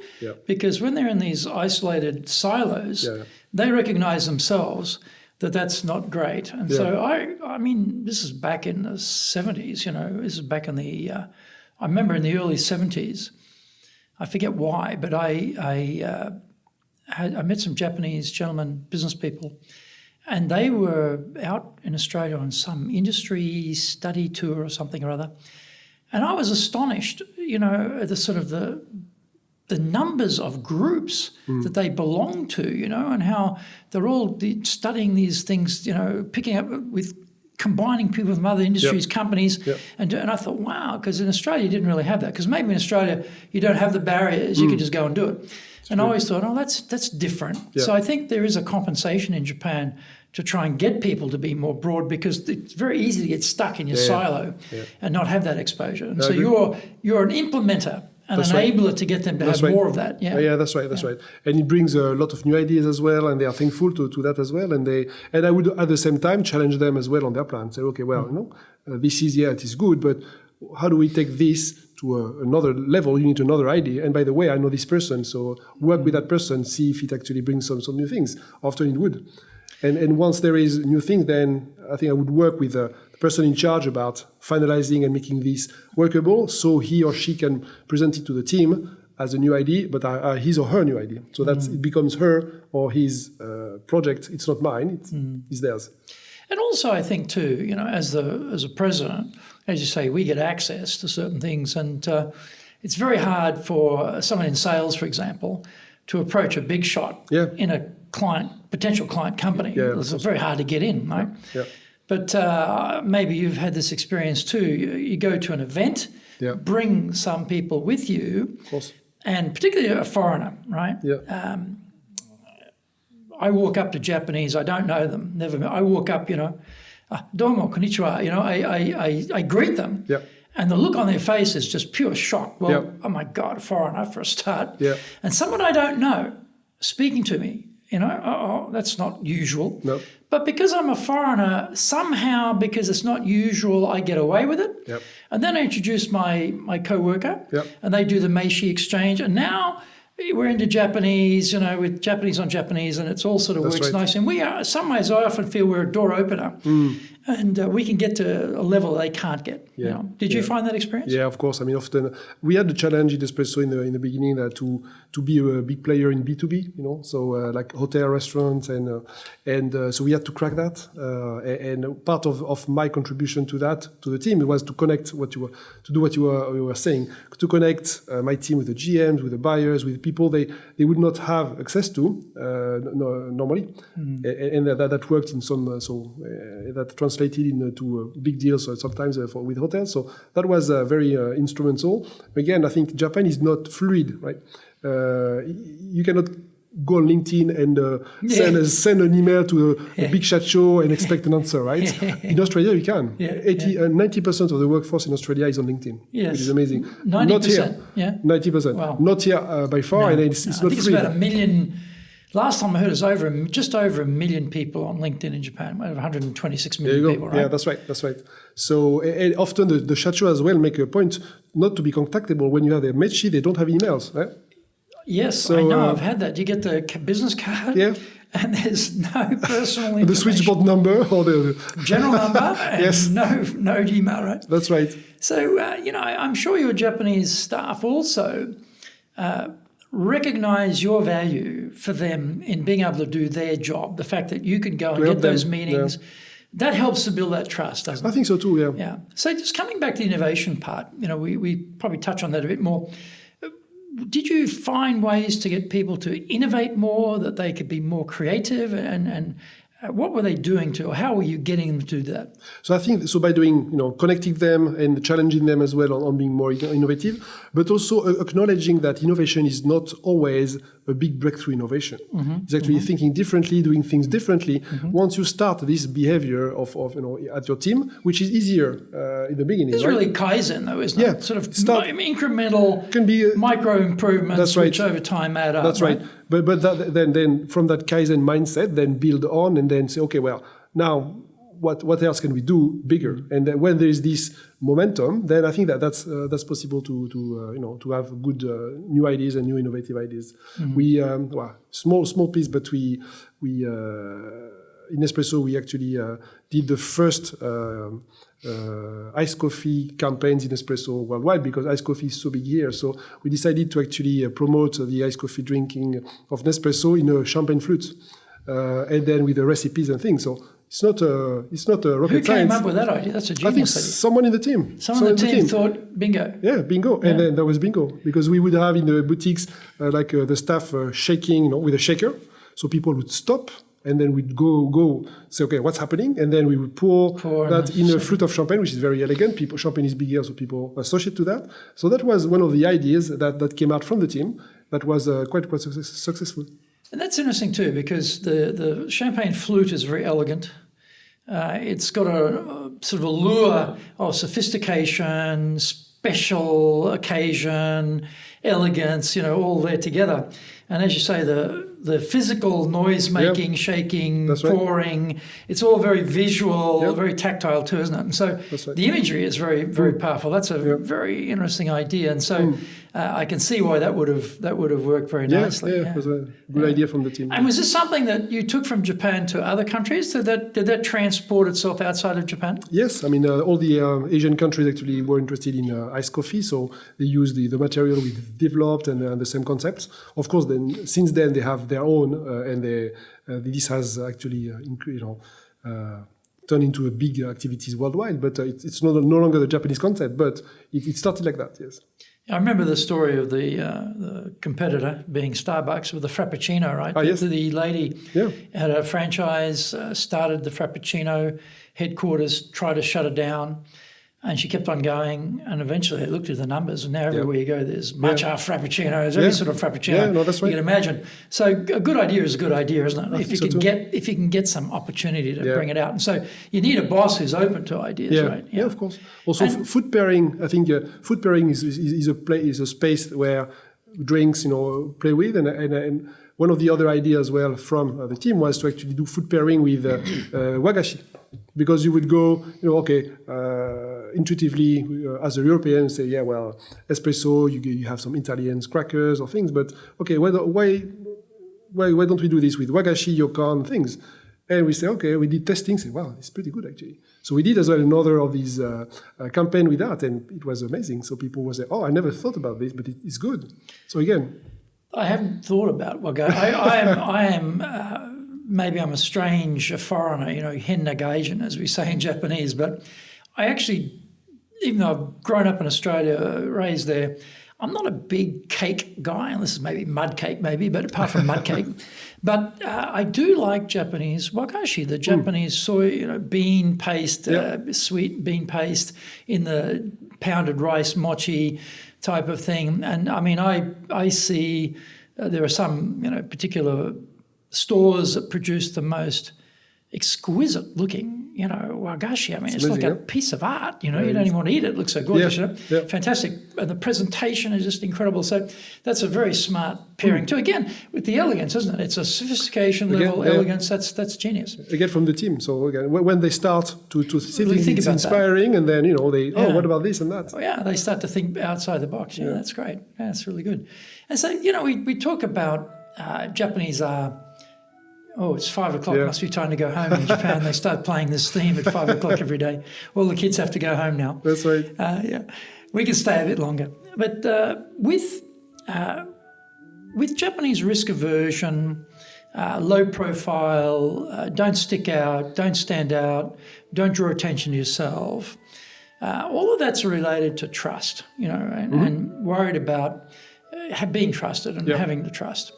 because when they're in these isolated silos, they recognize themselves that's not great. And so I mean, this is back in the 70s, this is back in the, I remember in the early 70s, I forget why, but I met some Japanese gentlemen, business people, and they were out in Australia on some industry study tour or something or other. And I was astonished, at the sort of the numbers of groups that they belong to, and how they're all studying these things, picking up with combining people from other industries, companies. And I thought, wow, because in Australia you didn't really have that. Because maybe in Australia you don't have the barriers, you could just go and do it. And I always thought, that's different. So I think there is a compensation in Japan to try and get people to be more broad, because it's very easy to get stuck in your silo and not have that exposure. And so you're an implementer, an enabler to get them to have more of that. Yeah, that's right. And it brings a lot of new ideas as well, and they are thankful to that as well. And I would at the same time challenge them as well on their plan. Say, okay, well, this is, it is good, but how do we take this to another level? You need another idea. And by the way, I know this person, so work with that person, see if it actually brings some new things. Often it would. And once there is new thing, then I think I would work with the person in charge about finalizing and making this workable, so he or she can present it to the team as a new idea, but his or her new idea. So that it becomes her or his project. It's not mine, it's theirs. And also I think too, as a president, as you say, we get access to certain things, and it's very hard for someone in sales, for example, to approach a big shot in a potential client company. It's very hard to get in, right? But maybe you've had this experience too. You go to an event, bring some people with you, of course, and particularly a foreigner, right? I walk up to Japanese, I don't know them, never met. I walk up, domo, konnichiwa, I greet them. And the look on their face is just pure shock. Well, oh my God, a foreigner for a start. And someone I don't know speaking to me, that's not usual. No. But because I'm a foreigner, somehow, because it's not usual, I get away with it. And then I introduce my co-worker, and they do the Meishi exchange. And now we're into Japanese, with Japanese on Japanese, and it's all sort of works nice. And we are, in some ways, I often feel we're a door opener. And we can get to a level they can't get. Did you find that experience? Yeah, of course. I mean, often we had the challenge in Nespresso in the beginning that to be a big player in B2B, so like hotel, restaurants, and so we had to crack that. And part of my contribution to that, to the team, was to connect to do what you were saying, to connect my team with the GMs, with the buyers, with people they would not have access to normally, and that worked in some that translated into big deals sometimes with hotels. So that was very instrumental. Again, I think Japan is not fluid, right? You cannot go on LinkedIn and send an email to a big chat show and expect an answer, right? In Australia, you can. 90% of the workforce in Australia is on LinkedIn, which is amazing. 90%, Not here. yeah. 90%. Wow. Not here by far, and it's I not think it's free. about 1 million. Last time I heard, it's just over 1 million people on LinkedIn in Japan. We have 126 million people, right? Yeah, that's right. So and often the chat show as well make a point not to be contactable when you have their Mechi, they don't have emails, right? Yes, So, I know. I've had that. You get the business card, and there's no personal information. The switchboard number or the general number, and no email, right? That's right. So, I'm sure your Japanese staff also recognize your value for them in being able to do their job. The fact that you can go and get those meetings, that helps to build that trust, doesn't it? I think so too, yeah. Yeah. So just coming back to the innovation part, we probably touch on that a bit more. Did you find ways to get people to innovate more, that they could be more creative, and what were they doing or how were you getting them to do that? So I think by doing, connecting them and challenging them as well on being more innovative, but also acknowledging that innovation is not always a big breakthrough innovation. It's actually thinking differently, doing things differently. Once you start this behavior of at your team, which is easier in the beginning. It's really Kaizen though, isn't it? Sort of incremental, can be micro improvements, which over time add up. That's right. But then from that Kaizen mindset, then build on and then say, okay, well, now what else can we do bigger? And then when there is this momentum, then I think that's possible to have good new ideas and new innovative ideas. We small piece, but we in Nespresso we actually did the first iced coffee campaigns in Nespresso worldwide, because iced coffee is so big here. So we decided to actually promote the iced coffee drinking of Nespresso in a champagne flute, and then with the recipes and things. So it's not a rocket science. Who came up with that idea? That's a genius idea. I think someone in the team. Someone in the team thought, bingo. Yeah, bingo. And then there was bingo, because we would have in the boutiques the staff shaking, with a shaker, so people would stop. And then we'd go say, okay, what's happening? And then we would pour that in a flute of champagne, which is very elegant. Champagne is bigger, so people associate to that. So that was one of the ideas that came out from the team that was quite successful. And that's interesting too, because the champagne flute is very elegant. It's got a sort of allure of sophistication, special occasion, elegance, all there together. And as you say, the physical noise making, shaking, pouring, it's all very visual, very tactile too, isn't it? And so the imagery is very, very powerful. That's a very interesting idea. And so I can see why that would have worked very nicely. Yeah, it was a good idea from the team. And was this something that you took from Japan to other countries? Did that transport itself outside of Japan? Yes, I mean all the Asian countries actually were interested in iced coffee, so they used the material we developed and the same concepts. Of course, then since then they have their own, and this has actually turned into a big activities worldwide. But it's no longer the Japanese concept, but it started like that. Yes. I remember the story of the competitor being Starbucks with the Frappuccino, right? Yes. The lady had a franchise, started the Frappuccino headquarters, tried to shut it down, and she kept on going. And eventually they looked at the numbers, and now everywhere you go, there's matcha Frappuccinos, every sort of Frappuccino. Yeah, no, that's right. You can imagine. So a good idea is a good idea, isn't it? If you can get some opportunity to bring it out. And so you need a boss who's open to ideas, right? Yeah, of course. Also, food pairing. I think food pairing is a space where drinks, play with, and one of the other ideas as well from the team was to actually do food pairing with wagashi, because you would go, intuitively as a European say, espresso, you have some Italian crackers or things, but okay, why don't we do this with wagashi, yokan, things? And we say, okay, we did testing, say, wow, it's pretty good actually. So we did as well another of these campaign with that, and it was amazing. So people would say, oh, I never thought about this, but it's good. So again, I haven't thought about wagashi. I am maybe I'm a strange foreigner, hen nagaijin, as we say in Japanese, but I actually, even though I've grown up in Australia, raised there, I'm not a big cake guy, unless it's maybe mud cake, but apart from mud cake. But I do like Japanese wagashi, the Japanese soy, bean paste, sweet bean paste in the pounded rice mochi type of thing. And I mean, I see there are some, particular stores that produce the most exquisite looking, wagashi. I mean, it's like a piece of art, you don't even want to eat it. It looks so gorgeous, Fantastic. And the presentation is just incredible. So that's a very smart pairing too. Again, with the elegance, isn't it? It's a sophistication level, elegance. That's genius. Again, from the team. So again, when they start to see things, it's inspiring, and then, what about this and that? Oh, yeah, they start to think outside the box. Yeah, that's great. Yeah, that's really good. And so, we talk about Japanese it's 5 o'clock, must be time to go home in Japan. They start playing this theme at 5 o'clock every day. All the kids have to go home now. That's right. We can stay a bit longer. But with Japanese risk aversion, low profile, don't stick out, don't stand out, don't draw attention to yourself, all of that's related to trust, and worried about being trusted and having the trust.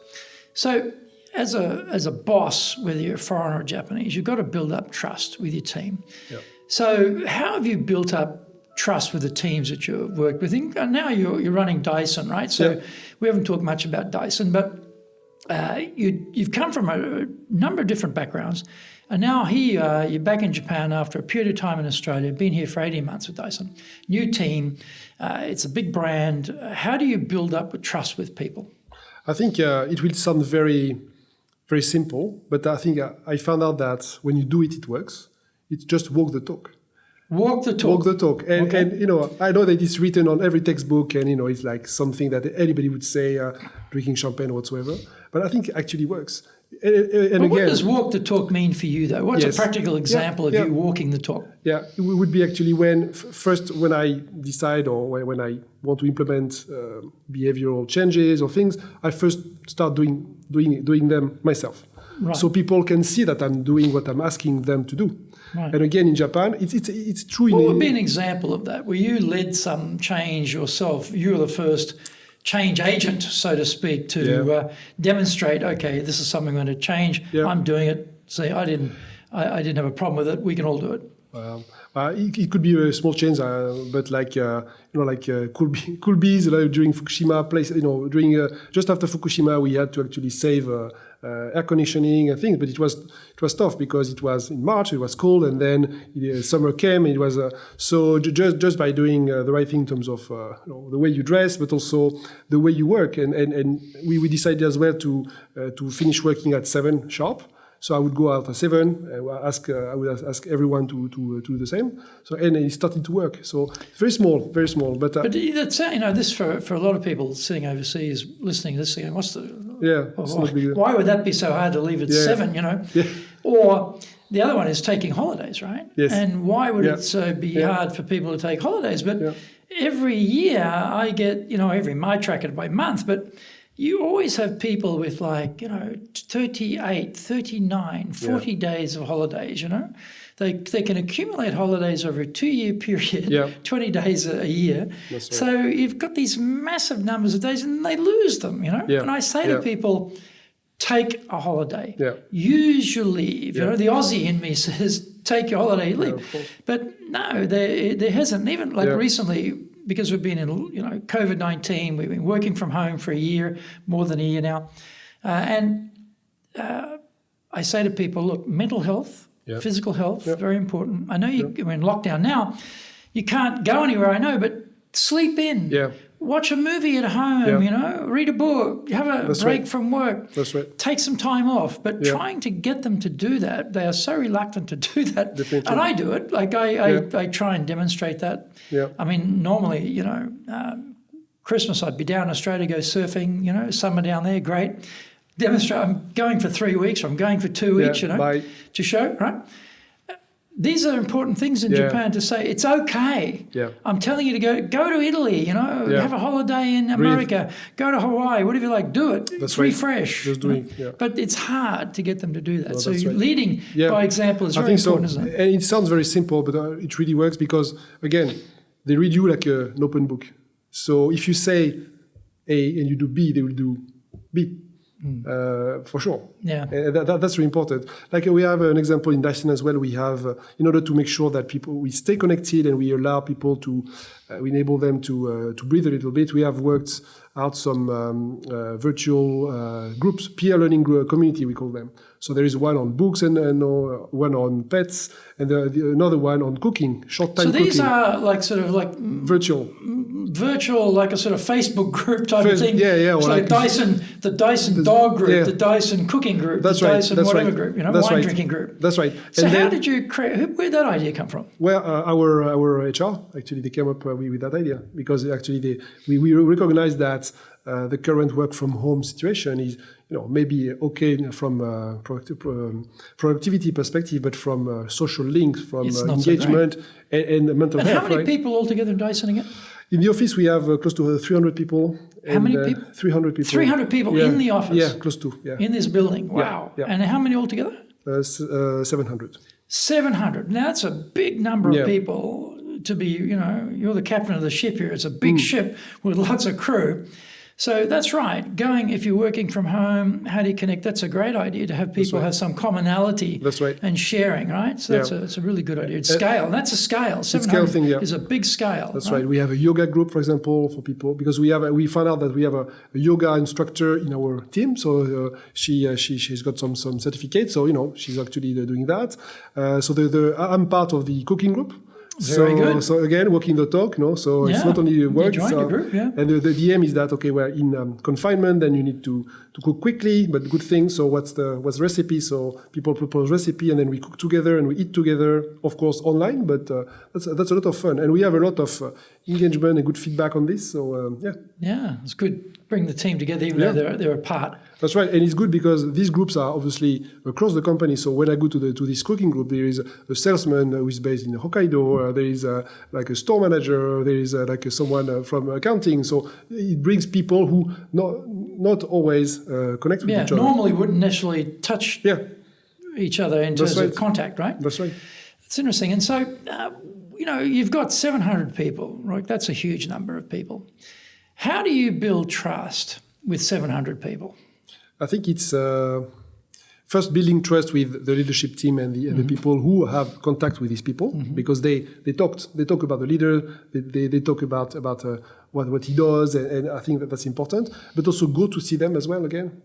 So as a boss, whether you're foreign or Japanese, you've got to build up trust with your team. Yeah. So how have you built up trust with the teams that you've worked with? And now you're running Dyson, right? So we haven't talked much about Dyson, but you've come from a number of different backgrounds. And now here you're back in Japan after a period of time in Australia, been here for 18 months with Dyson. New team, it's a big brand. How do you build up trust with people? I think it will sound very, very simple, but I think I found out that when you do it, it works. It's just walk the talk. Walk the talk. Walk the talk. And I know that it's written on every textbook, and, it's like something that anybody would say, drinking champagne or whatsoever. But I think it actually works. And what does walk the talk mean for you, though? What's a practical example of you walking the talk? Yeah, it would be actually when I decide or when I want to implement behavioral changes or things, I first start doing them myself. Right. So people can see that I'm doing what I'm asking them to do. Right. And again, in Japan, it's true. What would be an example of that? Where you led some change yourself? You were the first change agent, so to speak, to demonstrate, okay, this is something I'm going to change. Yeah. I'm doing it. Say, I didn't have a problem with it. We can all do it. It could be a small change, but cool bees during Fukushima. Just after Fukushima, we had to actually save air conditioning and things, but it was tough because it was in March, it was cold, and then summer came. It was so just by doing the right thing in terms of the way you dress, but also the way you work, and we decided as well to finish working at 7 sharp. So I would go out at 7. I would ask everyone to do the same. So and it started to work. So very small. But that's this for a lot of people sitting overseas listening to this thing. Why would that be so hard to leave at 7? Or the other one is taking holidays, right? Yes. And why would it be hard for people to take holidays? But every year I get I track it by month, but you always have people with 38, 39, 40 days of holidays, They can accumulate holidays over a 2-year period, 20 days a year. That's right. So you've got these massive numbers of days and they lose them, And I say to people, take a holiday. Yeah. Use your leave. The Aussie in me says, take your holiday, leave. But no, there hasn't. Even recently, because we've been in, COVID-19, we've been working from home for a year, more than a year now. And I say to people, look, mental health, physical health, very important. I know we're in lockdown now. You can't go anywhere, I know, but sleep in. Yeah. Watch a movie at home, read a book, have a break from work. That's right. Take some time off. But trying to get them to do that, they are so reluctant to do that. Definitely. And I do it. I try and demonstrate that. Yeah. I mean, normally, Christmas I'd be down in Australia, go surfing, summer down there, great. Demonstrate, I'm going for 3 weeks or I'm going for 2 weeks, to show, right? These are important things in Japan to say, it's okay. Yeah. I'm telling you to go to Italy, have a holiday in America, go to Hawaii, whatever you like, do it. That's refresh. Just doing, But it's hard to get them to do that. So leading by example is very important, isn't it? And it sounds very simple, but it really works because, again, they read you like an open book. So if you say A and you do B, they will do B. for sure. Yeah. That's really important. Like we have an example in Dyson as well. We have, in order to make sure that we stay connected and we allow people to, we enable them to breathe a little bit. We have worked out some virtual groups, peer learning community, we call them. So there is one on books and one on pets, and another one on cooking, short time cooking. So these are like sort of like virtual, like a sort of Facebook group type of thing. Yeah. It's like the Dyson dog group, the Dyson cooking group, the Dyson whatever group, wine drinking group. That's right. So how did you create? Where did that idea come from? Well, our HR actually they came up with that idea because actually we recognize that the current work from home situation is maybe okay from a productivity perspective, but from social links, from engagement and mental health. How many people altogether in Dyson again? In the office, we have close to 300 people. How many people? 300 people. 300 people in the office? Yeah, close to. Yeah. In this building? Wow. Yeah. And how many altogether? 700. 700. Now, that's a big number of people to be, you're the captain of the ship here. It's a big ship with lots of crew. So that's right. If you're working from home, how do you connect? That's a great idea to have people have some commonality and sharing, right? So that's a really good idea. It's scale. And that's a scale. 700 is a big scale. That's right. We have a yoga group, for example, for people, because we found out that we have a yoga instructor in our team. So she's got some certificates. So, she's actually doing that. I'm part of the cooking group. Very good. So again, walking the talk, So it's not only work. The group, And the aim is that we're in confinement, then you need to cook quickly, but good things. So what's the recipe? So people propose recipe, and then we cook together and we eat together. Of course, online, but that's a lot of fun, and we have a lot of engagement and good feedback on this. So it's good. Bring the team together, even though they're apart. That's right, and it's good because these groups are obviously across the company. So when I go to this cooking group, there is a salesman who is based in Hokkaido. There is like a store manager. There is someone from accounting. So it brings people who not always connect with each other. Normally wouldn't necessarily touch each other in terms of contact, right? That's right. It's interesting, and so you've got 700 people, right? That's a huge number of people. How do you build trust with 700 people? I think it's first building trust with the leadership team and the people who have contact with these people, because they talk about the leader, they talk about what he does, and I think that's important. But also go to see them as well again,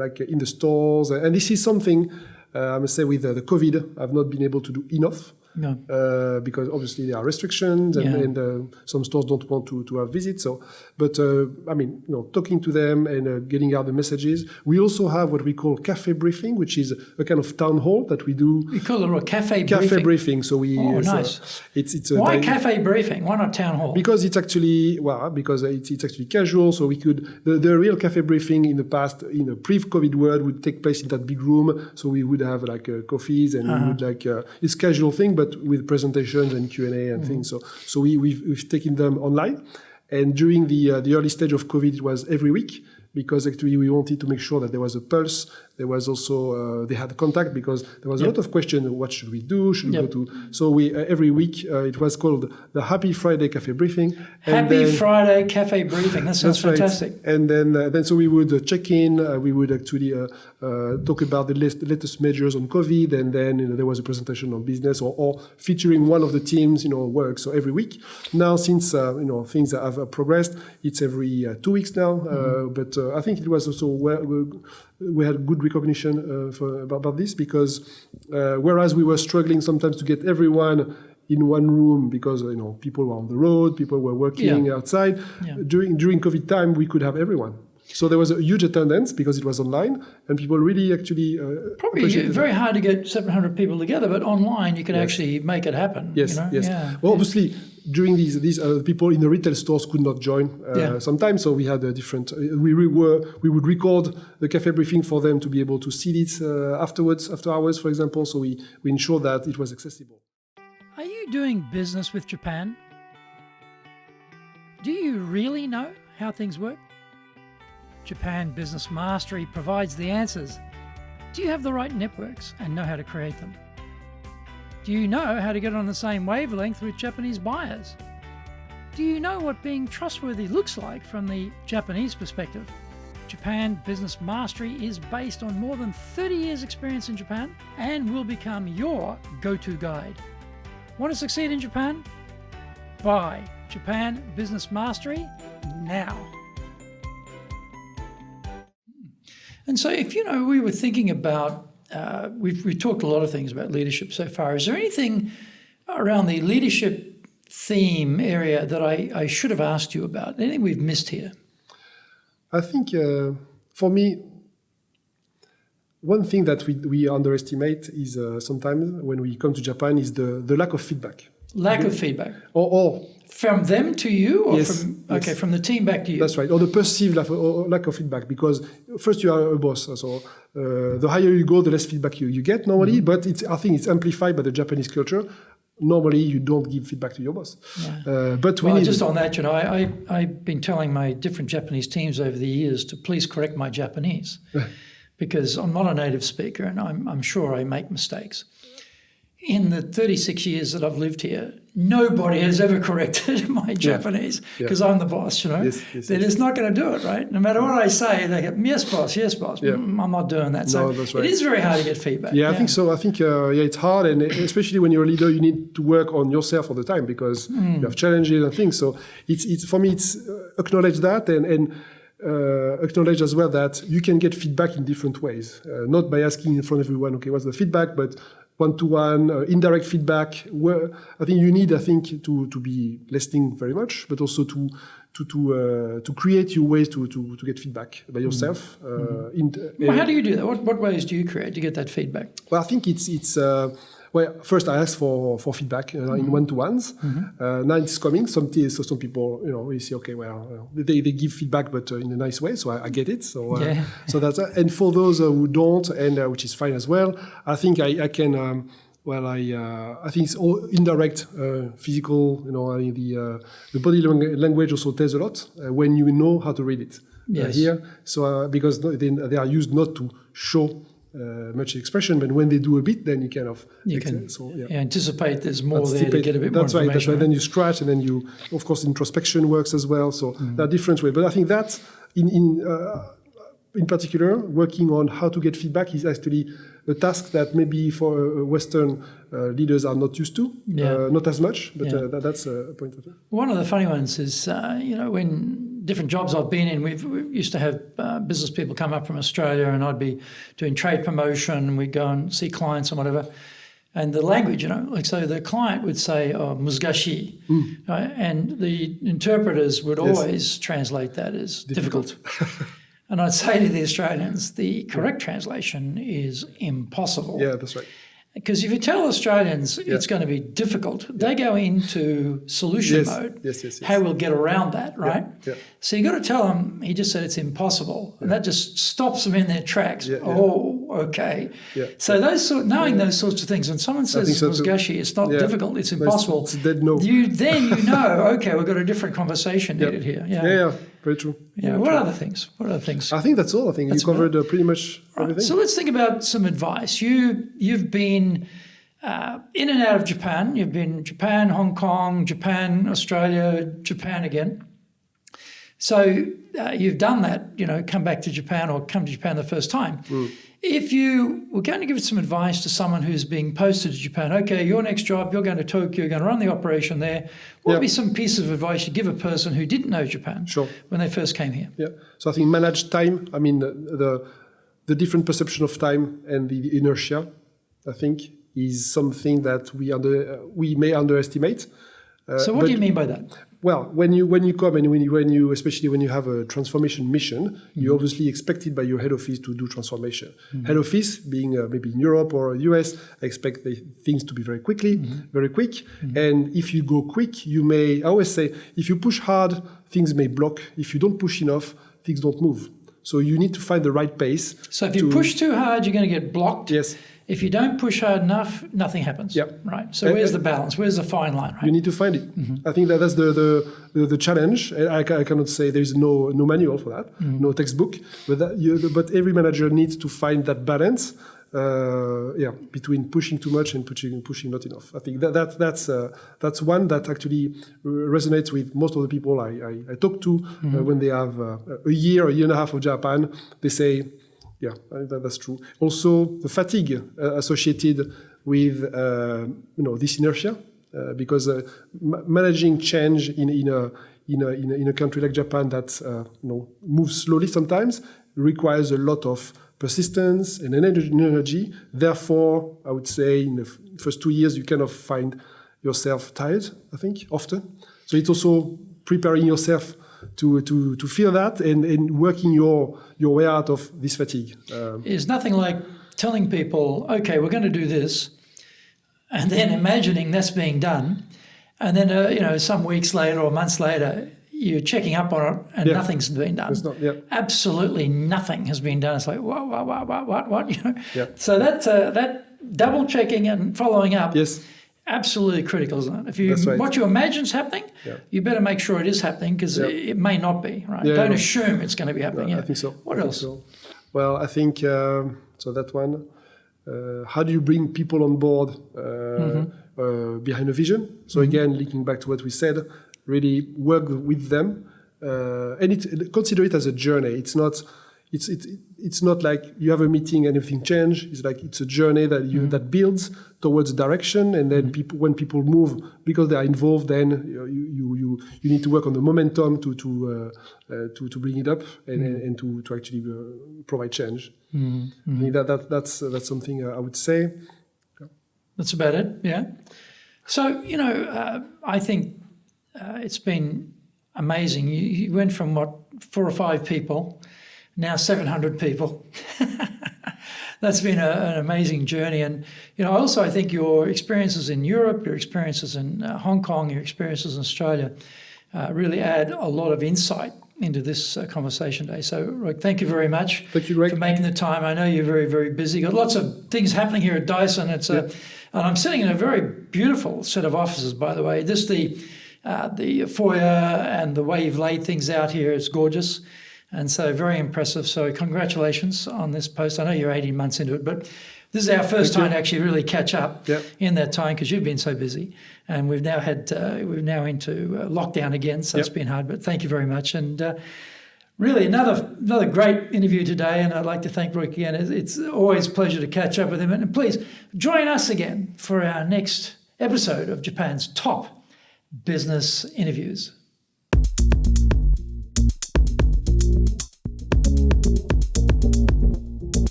like in the stores. And this is something I must say with the COVID, I've not been able to do enough. No. Because obviously there are restrictions and some stores don't want to have visits. So, but talking to them and getting out the messages. We also have what we call cafe briefing, which is a kind of town hall that we do. We call it a cafe briefing. So we. Oh, nice. It's why cafe briefing? Why not town hall? Because it's actually it's actually casual. So we could the real cafe briefing in the past in a pre-COVID world would take place in that big room. So we would have like coffees and we would it's casual thing, but with presentations and Q&A and things. So we've taken them online. And during the early stage of COVID, it was every week, because actually we wanted to make sure that there was a pulse. There was also, they had contact, because there was a lot of questions. What should we do? Should we go to? So we every week, it was called the Happy Friday Cafe Briefing. Friday Cafe Briefing. That sounds fantastic. Right. And then so we would check in. We would actually talk about the latest measures on COVID. And then there was a presentation on business or featuring one of the teams, work. So every week. Now, since, things have progressed, it's every 2 weeks now. But I think it was also we had good recognition about this, because whereas we were struggling sometimes to get everyone in one room because people were on the road, people were working outside. During COVID time, we could have everyone. So there was a huge attendance because it was online, and people really actually probably very hard to get 700 people together, but online you can actually make it happen. Yes. Well, obviously, during these people in the retail stores could not join sometimes, so we had a different. We would record the cafe briefing for them to be able to see it afterwards, after hours, for example. So we ensured that it was accessible. Are you doing business with Japan? Do you really know how things work? Japan Business Mastery provides the answers. Do you have the right networks and know how to create them? Do you know how to get on the same wavelength with Japanese buyers? Do you know what being trustworthy looks like from the Japanese perspective? Japan Business Mastery is based on more than 30 years' experience in Japan and will become your go-to guide. Want to succeed in Japan? Buy Japan Business Mastery now. And so if, we were thinking about, we've talked a lot of things about leadership so far. Is there anything around the leadership theme area that I should have asked you about? Anything we've missed here? I think for me, one thing that we underestimate is sometimes when we come to Japan is the lack of feedback. Lack of feedback. Or from them to you, or yes, from the team back to you? That's right. Or the perceived lack of feedback, because first you are a boss, so the higher you go, the less feedback you get normally. Mm-hmm. But I think it's amplified by the Japanese culture. Normally, you don't give feedback to your boss. Yeah. But just on that, I've been telling my different Japanese teams over the years to please correct my Japanese, because I'm not a native speaker and I'm sure I make mistakes. In the 36 years that I've lived here, nobody has ever corrected my Japanese, because I'm the boss, Yes, They're just not going to do it, right? No matter what I say, they go, yes, boss. Yeah. I'm not doing that. So no, that's right. It is very hard to get feedback. Yeah, I think so. I think, it's hard. And especially when you're a leader, you need to work on yourself all the time, because you have challenges and things. So it's for me, it's acknowledge that and acknowledge as well that you can get feedback in different ways. Not by asking in front of everyone, okay, what's the feedback, but one-to-one, indirect feedback. Where I think you need, to be listening very much, but also to create your ways to get feedback by yourself. How do you do that? What ways do you create to get that feedback? Well, I think it's first I ask for feedback in one-to-ones. Mm-hmm. Now it's coming. Some people, we say, okay, well, they give feedback, but in a nice way. So I get it. So so that's and for those who don't, and which is fine as well. I think I can. I think it's all indirect, physical. The body language also tells a lot when you know how to read it. Yes. Here, so because they are used not to show much expression, but when they do a bit, then you kind of anticipate there's more there to get a bit more information. That's right. Then you scratch, and then you, of course, introspection works as well. So there are different ways. But I think that in particular, working on how to get feedback is actually a task that maybe for Western leaders are not used to, not as much, but that's a point of it. One of the funny ones is, when different jobs I've been in, we used to have business people come up from Australia, and I'd be doing trade promotion, and we'd go and see clients and whatever. And the language, so the client would say, musugashi, right? And the interpreters would always translate that as difficult. And I'd say to the Australians, the correct translation is impossible. Yeah, that's right. Because if you tell Australians it's going to be difficult, they go into solution mode. Yes. How we'll get around that, right? Yeah. So you got to tell them, he just said it's impossible. And that just stops them in their tracks. Oh, okay. Yeah. So knowing those sorts of things, when someone says musugashi, it's not difficult, it's impossible. It's dead no. Then you know, okay, we've got a different conversation needed here. Yeah. Very true. Yeah. What other things? I think that's all. I think you covered pretty much everything. So let's think about some advice. You've been in and out of Japan. You've been Japan, Hong Kong, Japan, Australia, Japan again. So you've done that, come back to Japan or come to Japan the first time. If you were going to give some advice to someone who's being posted to Japan, okay, your next job, you're going to Tokyo, you're going to run the operation there. What would be some piece of advice you'd give a person who didn't know Japan when they first came here? Yeah. So I think manage time. I mean, the different perception of time and the inertia, I think, is something that we may underestimate. So what do you mean by that? Well, when you come and when you especially when you have a transformation mission, you're obviously expected by your head office to do transformation. Head office being maybe in Europe or US, I expect things to be very quick. And if you go quick, I always say, if you push hard, things may block. If you don't push enough, things don't move. So you need to find the right pace. So if you push too hard, you're going to get blocked. Yes. If you don't push hard enough, nothing happens. Yeah. Right. So where's the balance? Where's the fine line? Right? You need to find it. I think that's the challenge. I cannot say there is no manual for that, no textbook. But every manager needs to find that balance between pushing too much and pushing not enough. I think that's one that actually resonates with most of the people I talk to when they have a year and a half of Japan. They say, yeah, that's true. Also, the fatigue associated with this inertia, because managing change in a country like Japan that moves slowly sometimes requires a lot of persistence and energy. Therefore, I would say in the first 2 years, you kind of find yourself tired, I think, often. So it's also preparing yourself to feel that and working your way out of this fatigue. It's nothing like telling people, okay, we're going to do this, and then imagining that's being done, and then some weeks later or months later, you're checking up on it and nothing's been done. It's not, Absolutely nothing has been done. It's like, what? Yeah. So that double checking and following up, absolutely critical, isn't it? If what you imagine's happening, you better make sure it is happening, because it may not be, right? Don't assume it's going to be happening. No, I think so. What else? Well, I think, so that one, how do you bring people on board behind a vision? So again, linking back to what we said, really work with them, and consider it as a journey. It's not like you have a meeting and everything change. It's like it's a journey that builds towards direction, and then when people move because they are involved, then you need to work on the momentum to bring it up and to actually provide change. I think that's something I would say. That's about it. Yeah. So I think. It's been amazing. You went from 4 or 5 people, now 700 people. That's been an amazing journey. And also I think your experiences in Europe, your experiences in Hong Kong, your experiences in Australia really add a lot of insight into this conversation today. So, Loic, thank you very much. Thank you, Greg, for making the time. I know you're very, very busy. Got lots of things happening here at Dyson. And I'm sitting in a very beautiful set of offices, by the way. The foyer and the way you've laid things out here is gorgeous, and so very impressive. So congratulations on this post. I know you're 18 months into it, but this is our first time to actually really catch up in that time, because you've been so busy, and we've now into lockdown again, so it's been hard. But thank you very much, and really another great interview today. And I'd like to thank Loic again. It's always a pleasure to catch up with him, and please join us again for our next episode of Japan's top business interviews.